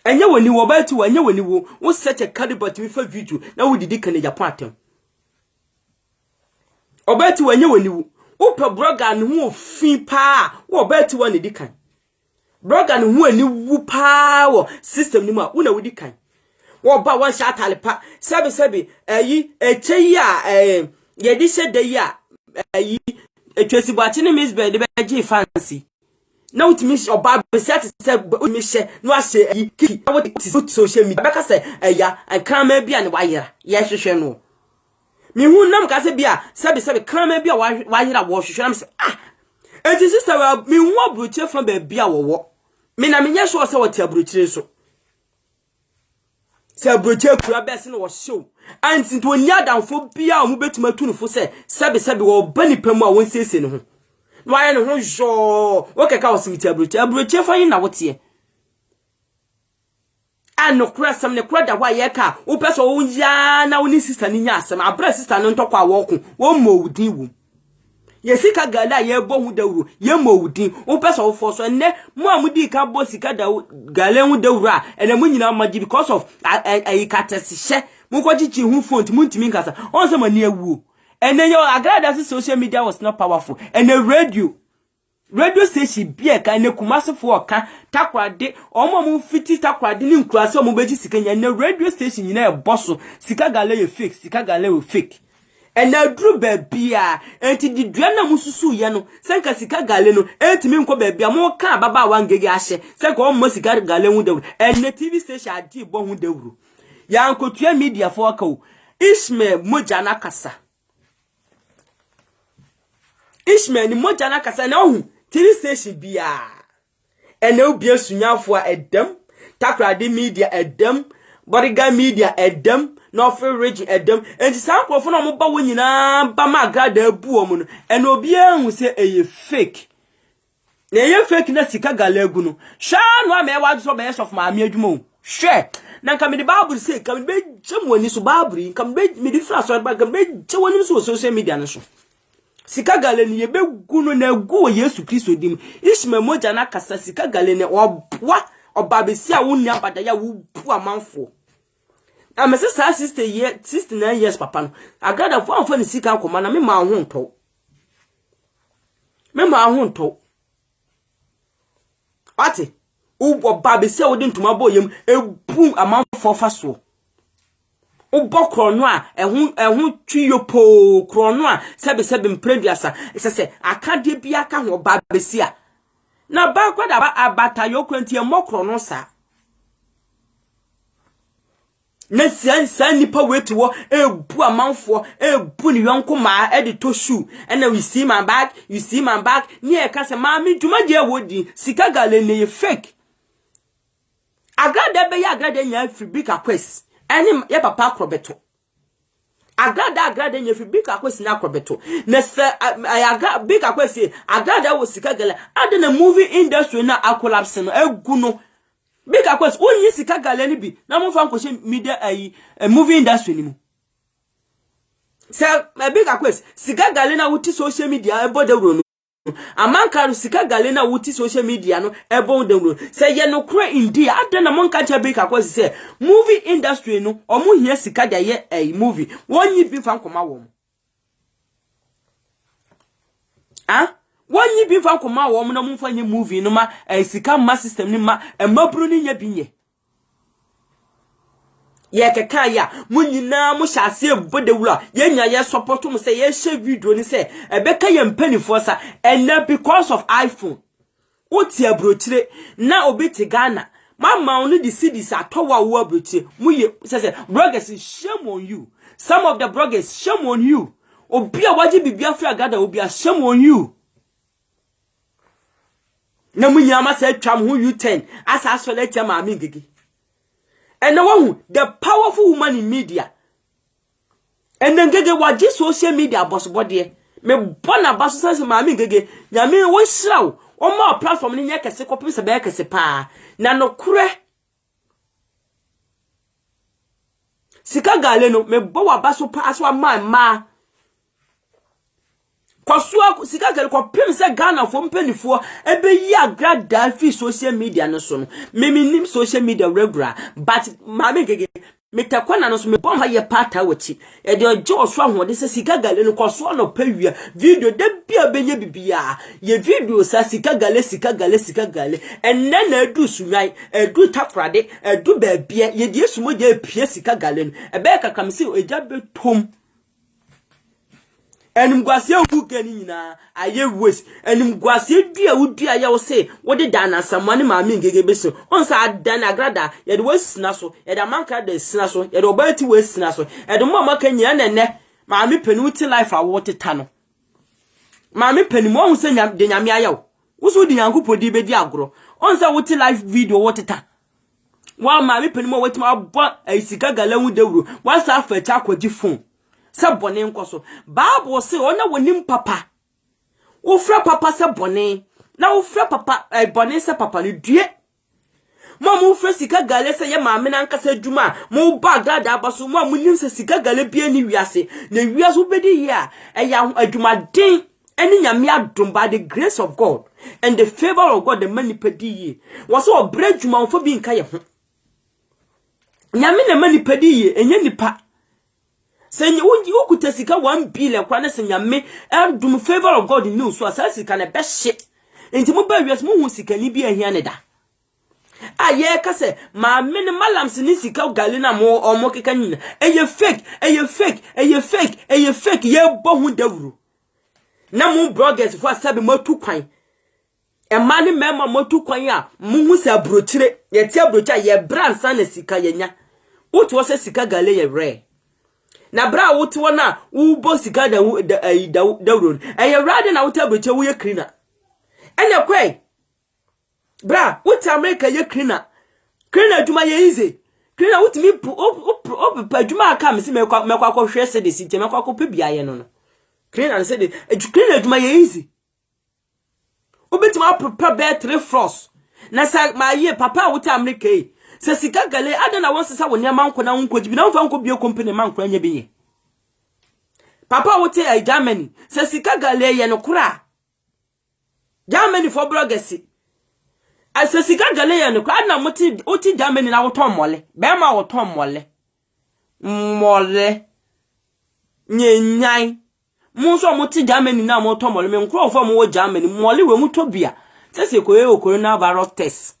enye woni wo beti wo enye woni wo set a caliber to fa video na wo didi kan Japan atem obeti wo enye woni wo pe blogger ne ho fin pa wo beti wo ne di kan blogger ne ho ani wu pa wo system ni ma wo na wo di kan wo ba won sha atalepa sebi eyi echeyi a ye di se de ya eyi etwesi bo achi ne miss bed be gi fancy na utimi oba be set se mi she no ase eyi kiki wo social media be ka se eya krama bia ne wa yera ye hwehwe no mi hu nam ka se bia sebi krama bia wa yera wo hwehwe nam se enti sister wa mi hu abroche from be bia wo mi na me nya so se wo ti abroche so se abroche kura be se no wo show anti to nya danfo bia o mu betuma tu no fo se sebi wo bani pam a won sese ne ho why no ho jo okay ka osimiti abroche fa yin na wote ano kura sam ne kura da wa ye ka wo peso wo ya na woni sister ni nya asem abra sister no ntokwa wo ko wo mo wudin wu yesika gala ye bo hu dawru ye mo wudin wo peso wo fo so ne mo amudi ka bo sika da gala hu dawru a ene mo nyina maji because of ayikatesihye mo ko gichi hu phone ti mo ntimi nkasa on se mani awu ene yo agrada social media was not powerful ene radio station bia ka ne kumasefo oka takwade omo mu fiti takwade ni nkurase omo beji sika nya ne radio station nyina e bosso sika gala ye fake sika gala ye fake ene dru ba bia enti di dua na mususu ye no senka sika gala no entimi nko ba bia mo ka baba wangege ahye senka omo sika gala hu dawru ene tv station adi bo hu dawru ya nkotua media fo aka o Ishmael moja na kasa Ishmael ni moja na kasa na ohu TV station bia ene obi asunyafo a edam takrade media edam boriga media edam no free region edam enti sankrofo na mo ba wo nyina ba magada abu o mu no ene obi ahu se eye fake na eye fake na sika gala agu no sha no ama e wadu so be of ma adwuma o hwe na nka me de bible say ka me be jemwani so bible nka me me di fra so ba ka me jewani so social media no so sika gale ni yebe gunu na gu Yesu Kristo dim Ishmael moja na kasa sika gale ne obwa obabesi a wonni abada ya wu bu amanfo amese sa 69 years papa no agrada fo anfo ni sika nkoma na me ma ho nto ati obabesi a wodi ntuma boyem ebu amanfo faso Ubo krono a ehun twiyopo krono a sebe mpreduasa sese akade bia ka ho ba besia na ba kwada ba abata yokwanti e mokrono sa na san nipa wetuwo ebu amanfo ebu ni yonko ma edi to shoe and we see my back ni e ka se ma mi dwuma je wodi sika gale ne ye fake agrada be ya agrada nya free big quest Ani ye papa akrobeto agrada nya fi bika kwesi na akrobeto na se aga bika kwesi agrada wo sika gala ade na movie industry na collapse no egu no bika kwesi onyi sika gala ni bi na mo fa nkoshe media movie industry ni mu se bika kwesi sika gala na wuti social media ebodewro no amankaru sika gale na wuti social media no ebon demro se ye no kra india ade na monka cha be kakwa se movie industry no omo hia sika da ye movie wonyi bi fa nkoma wo wonyi bi fa nkoma wo na mo fa nye movie no ma sika ma system ni ma mabru ni nya binye ye keka ya munyina mo hyase ebodewura ye nya ye support mo say ye share video ni say ebeka ye mpanifo sa and because of iPhone oti abrochire na obeti Ghana mama onu di CDs atowa wo abrochire muye say bloggers shame on you some of the bloggers shame on you obi a waje bibia fra gada obi a shame on you na munyama say twam ho U10 asa so let ma amigigi. And now the powerful woman in media. and then gege waji social media boss body me bona baso sense maami gege nyame wo hiraw o ma platform ni nyekese kopim se be kese pa na no kure sika gale no me bo wa baso pa aso ma kwasua sika gale kopim se Ghana fo mpanifo ebe yi agrada fi social media no so no me nim social media regular but maami gege metakwana no so me bom ha ye pata wachi e de ojo so ahode se sika gale no kwaso no pawia video de bia benye bibia ye video sa sika gale enne na adu sunwai adu takrade adu baabia ye de sumo je pie sika gale no e be kakamse eja betom enim gwase okuke ni nyina aye wes enim gwase dua ya wo se wo de dana samane maami ngege beso onsa adan agrada ye de wesina so ye de manka de sina so ye de obati wesina so ye de mama kan nyina nenne maami pani wuti life a wo teta no maami pani mo hu se nyam de nyame ayaw wo so di yankopodi be di agro onsa wuti life video wo teta wa maami pani mo wetima abo sika gala hu dawro wa sa fa cha kwaji phone se bone nkoso Bible say ona wonim papa wo fra papa se bone na wo fra papa bone se papa ne due mo fra sika gale se ye maame na nkasa djuma mo ba gada abaso mo amunim se sika gale bia ni wiase na wiase obedi ya eya adwuma den eni nyame adom by the grace of God and the favor of God the manipedi ye wo so obra djuma mfo bi nka ye ho nyame na manipedi ye enye nipa Senye ukuta sika 1 billion kwa na senyame adum favor of God news so asasika na be hye enti mo ba wias mo hu sika ni bi ahia ne da aye ka se ma mene malams ni sika gale na mo omo keka nyina eye fake ye bo hu dawuru na mo bloggers fo asabe mo tu kwan e ma ne mema mo tu kwan a mo hu sa brochire ye ti abrocha ye bransa na sika yenya wotu wo se sika gale ye rare na bra wuti wona wu bo sika da dawron eye rade na wuta beche wo ye krina ene kwai bra wuti America ye krina djuma ye easy krina wuti mi pa djuma aka me si mekwa hwe se de sinte mekwa ko pebia ye no krina se de krina djuma ye easy obeti ma prepare be 3 floors na sa ma ye papa wuti America se sika gale adana won sesa woni amanko na wonko jibi na won fa nko bie company manko anya biye papa wote ai Germany se sika gale ye no kura Germany for bloggers se sika gale ye no kura na moti oti Germany na woton mole be ma woton mole nyenyan mu so moti Germany na mo woton mole me nkro fo mo wo Germany mole we mu tobia se ko ye coronavirus test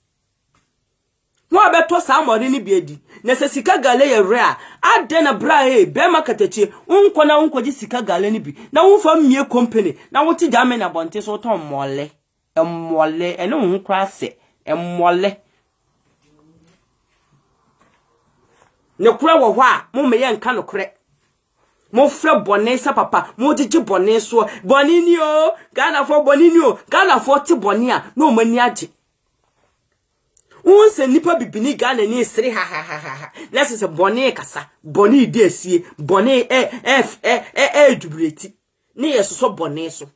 mo abeto samori ni biedi na se sika gale ye rea ade na bra be makatachi unko na unko ji sika gale ni bi na wonfa mie company na woti jame na bonte so ton mole ene won krase mole ne kura wo ho a mo meye nka no kure mo fra bone sa papa mo digi bone so bone ni o Ghana fo bone ni o Ghana fo ti bone a no mani age unse nipa bibini Ghana ni siri ha na se bone kasa bone ide asie bone dubreti ni yeso bone so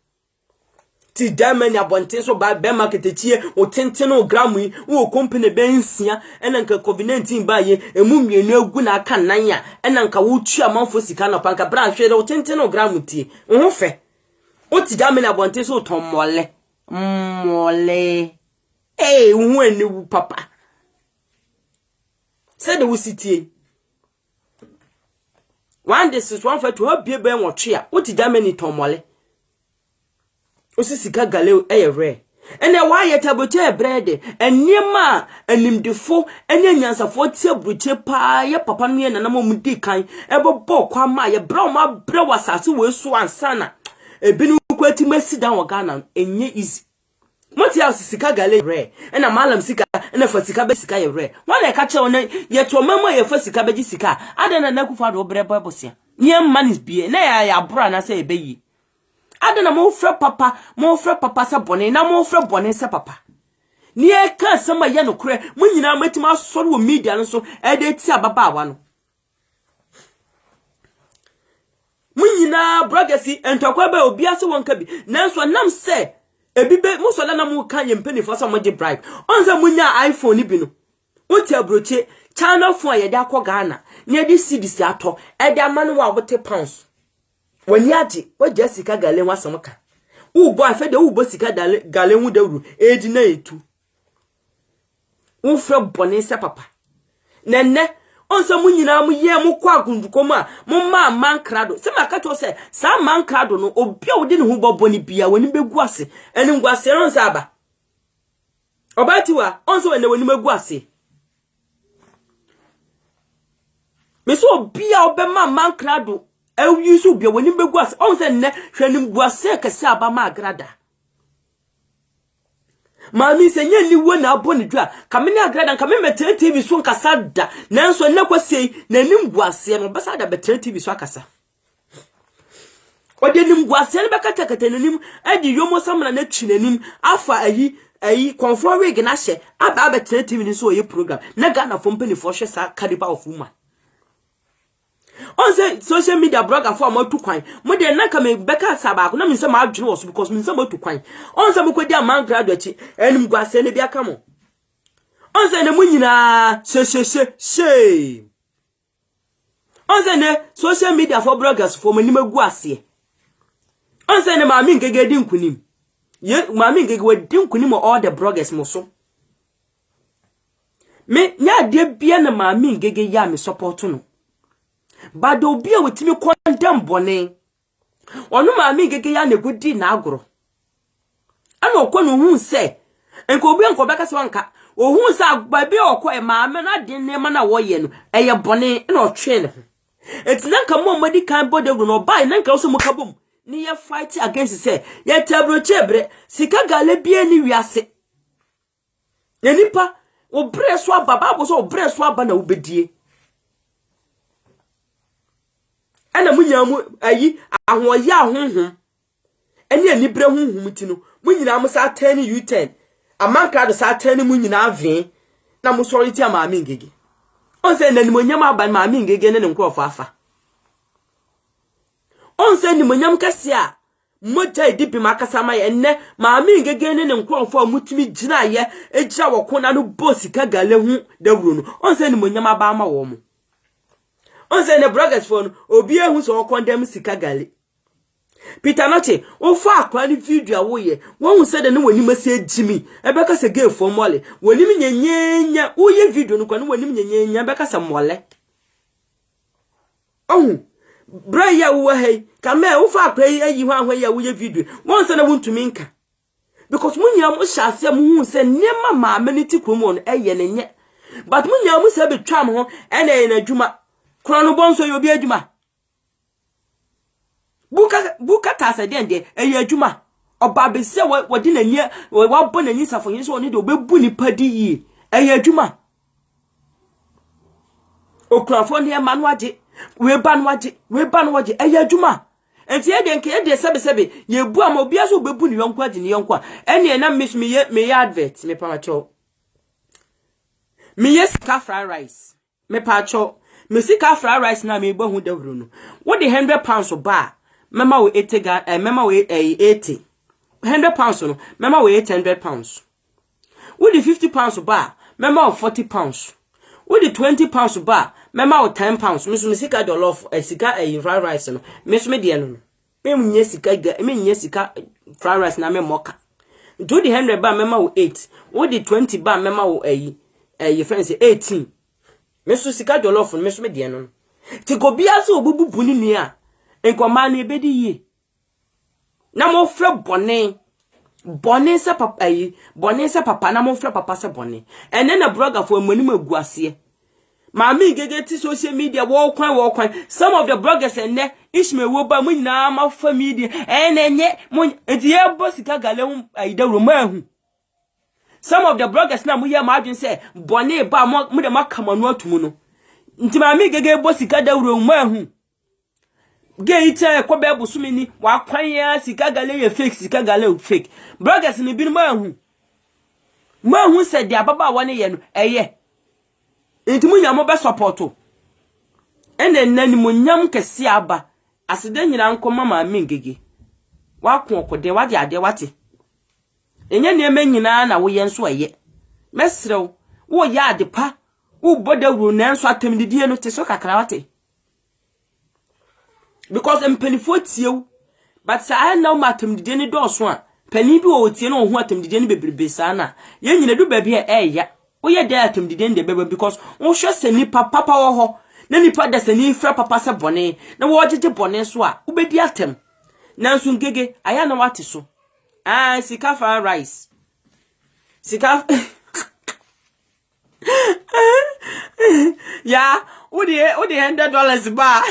ti Germany abonte so ba be market tie o tenteno gram yi wo company be nsia ena nka COVID-19 ba ye emu mienu agu na aka nan ya ena nka wo tu amanfo sika na panka bra hwe o tenteno gram tie wo fe o ti Germany abonte so ton mole wu eni wu papa said the wusitie one this is one for to help be ben wotwe a ti Germany ton mole osisika gale rare ene wa yeta boche bread enema animdefo ene nyansafo tie bruche pa ye papa no ye nanam omudi kan ebobọ kwa ma ye bra ma bra wasase we so ansana ebinu kwati masida wo Ghana enye easy moti ya sika gale rare ena malam sika ena fa sika be sika ye rare wana ka che wona ye to mama ye fa sika be ji sika adana na kufa do bre bosia nye manis bie na ya bra na se ebeyi adana mo fra papa sa bone na mo fra bone sa papa ni e ka sama ye no kure mo nyina matima asoro wo media no so e de ti ababa awa no nyina brogasi entokwa ba obi ase wonka bi nanso nam se ebibe musola na mu kan ye mpenifo so mo je bribe onza munya iPhone bi no uti abroche channel phone ye da akọ Ghana na ye di cedis ato e da manu wa wote pounds wani age wa Jessica Galen wasamka u bo afede u bo sika Galen hu dawru edi na etu u fra bone se papa nenne onse mu nyina mu ye mu kwa gundukom a mu ma mankrado se maka to se sa mankrado no obi a wodi ne hu boboni bia wani begu ase eni ngwase ronse aba obatiwa onse wani megu ase meso obi a obema mankrado yusu bia wani begu ase onse ne hwanim guase kese aba ma agrada Mami se nye ni wo na aboni dwa kamene agrada kamene metere TV so nkasa da nanso ne kwasei na nim guase no besa da betere TV so akasa ode nim guase ne bekata kata nanim adi yomo samna na twi nanim afa ayi control rig na hye aba betere TV ni so ye program na Ghana fo mpani fo hye sa kadiba of woman on say social media blogger for mo tu kwan mo de na ka me beka saba ko na me se ma adwene wo so because me se mo tu kwan on say mo kwadi am graduate enim guase ne bia ka mo on say ne mo nyina she on say ne social media for bloggers for mo ni magu ase on say ne ma mi ngege di nkunim ye ma mi ngege wadi nkunim all the bloggers mo so me nya de bia na ma mi ngege ya me support no bado obi a wetimi condemn bone onu ma mi gege ya na gudi na agoro ana okonu hu se enko obi enko beka se wanka ohun se agbabe okọ e ma me na de ne ma na wo ye no eye bone na otwe ne ho etina nka mo madi kan bodegro no bai na nka so mo kabom ni ye fight against se ye tabro chebre sika gale bia ni wiase ye nipa obre so ababa bo so obre so aba na ubedie ana munyamu ayi ahoye ahonhom ene anibre honhom ti no munyina am sa 10 U10 amanka do sa 10 munyina aven na mo sorry ti amaami ngege onse na nimonyam aba maami ngege ne nkrofo afa onse nimonyam kase a moja edipi makasa ma ye enne maami ngege ne nkrofo amutimi gina ye egira wokona no bosi ka gale hu dawuro no onse nimonyam aba ama wo mo onse ne bloggers phone obi ehun so condemn sika gale Peter Noche o fa akwa ni video awo ye won se de ne wani mase jimi ebeka se gay for mole wani nyenya wo ye video no kwa ne wani nyenya ebeka se mole bra ya wo hey kama o fa akwa yi ho ahwa ya wo ye video won se na wontumi nka because munyam o sha ase mu hu se nema ma amenity kromo no eye ne nye but munyam se betwa mo ho ene na adwuma krono bonso yo bi adwuma buka tasa de eye adwuma oba be se wodi na nie wa bo na ni safo yin so oni de obebu ni padi yi eye adwuma okrafo ne ma no age we ba no age eye adwuma enti e de nke e de sebe ye bu am obi aso obebu ni yonko age ni yonko ene na miss me ye advert me pa cho me yes ka fried rice me pa cho me sika fried rice na me bo hu dawro no what the 100 pounds ba mema we 80 mema we 80 100 pounds no mema we 800 pounds with the 50 pounds ba mema 40 pounds with the 20 pounds ba mema 10 pounds me sika jollof sika fried rice no me so me de no me nye sika fried rice na me moka do the 100 ba mema 8 with the 20 ba mema friends 18 me so sika jollof me so me de no ti ko bia so obubu ni ni a enkoma na ebedi ye na mo frɛ bone se papa yi bone se papa na mo frɛ papa se bone ene na blogger fo amani maguase maami gege ti social media wo kwan some of the bloggers ene ishme wo ba mu nyina ma fa media enenye mo etiye bosika gale aida ro mahu some of the bloggers na mo ye ma adwen se bone ba mo de makamanu atumu no nti maami gege bosika da ro mahu Geita ko be busumini wa kwan ya sika gale ye fake sika gale fake bloggers ni bi mahu se dia baba woni ye no eye enti munyam be supporto ene nani munyam kese aba asede nyina nkoma ma mingege wakon okode wade ade wate enye ne nyina na wo ye nso aye mesrew wo ya ade pa wo bodawru na nso atamdidie no te so kakra wate because empenifo tiew but sa na wo atamdidie ni do so a pani bi wo tie no ho atamdidie ni bebrebe sa na ye nyina du ba bi ya wo ye da atamdidie ni de bebe because wo hwe se nipa papa wo ho na nipa da se ni fra papa se bone na wo gege bone so a wo bedi atem nanso ngege aya na wate so sika fa rice sika ya udi $100 ba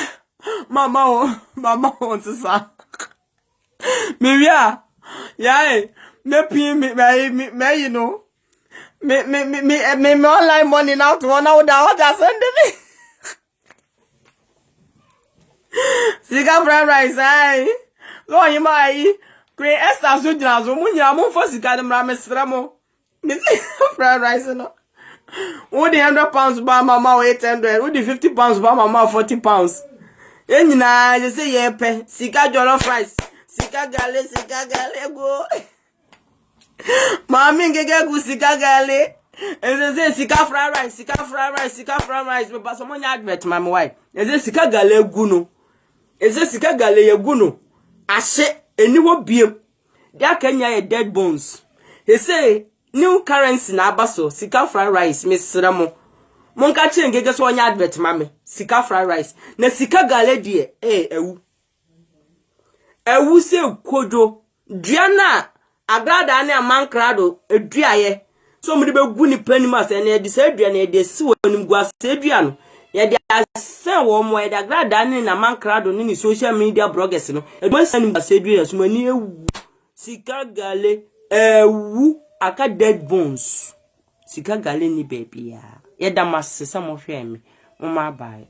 mama o sisa me ya me you know me online money now to one out that send me sika fried rice lo yin mai create extra so jina so munya mo fo sika de mra mesra mo me fried rice no wo the £100 ba mama 800 wo the £50 ba mama £40 enyina je say ye pe sika jollof rice sika gale go mami ngege gu sika gale say sika fried rice me pass mo nya advert mama why say sika gale gu no sika gale ye gu no ashe eniwo biem dia kanya ye dead bones he say new currency na abaso sika fried rice mesra mo monka chengege so nya advert mame sika fried rice na sika gale die ewu se kodo duana agrada na amankrado eduaye so mo de begu ni panima se na de se aduana e de si wonim gu ase aduano ye de asen wo mo ye de agrada na amankrado ni social media bloggers no e mo sanim ase aduana so mani ewu sika gale ewu aka dead bones sika gale ni baby ya ye da masesa mo hwe me mo ma bai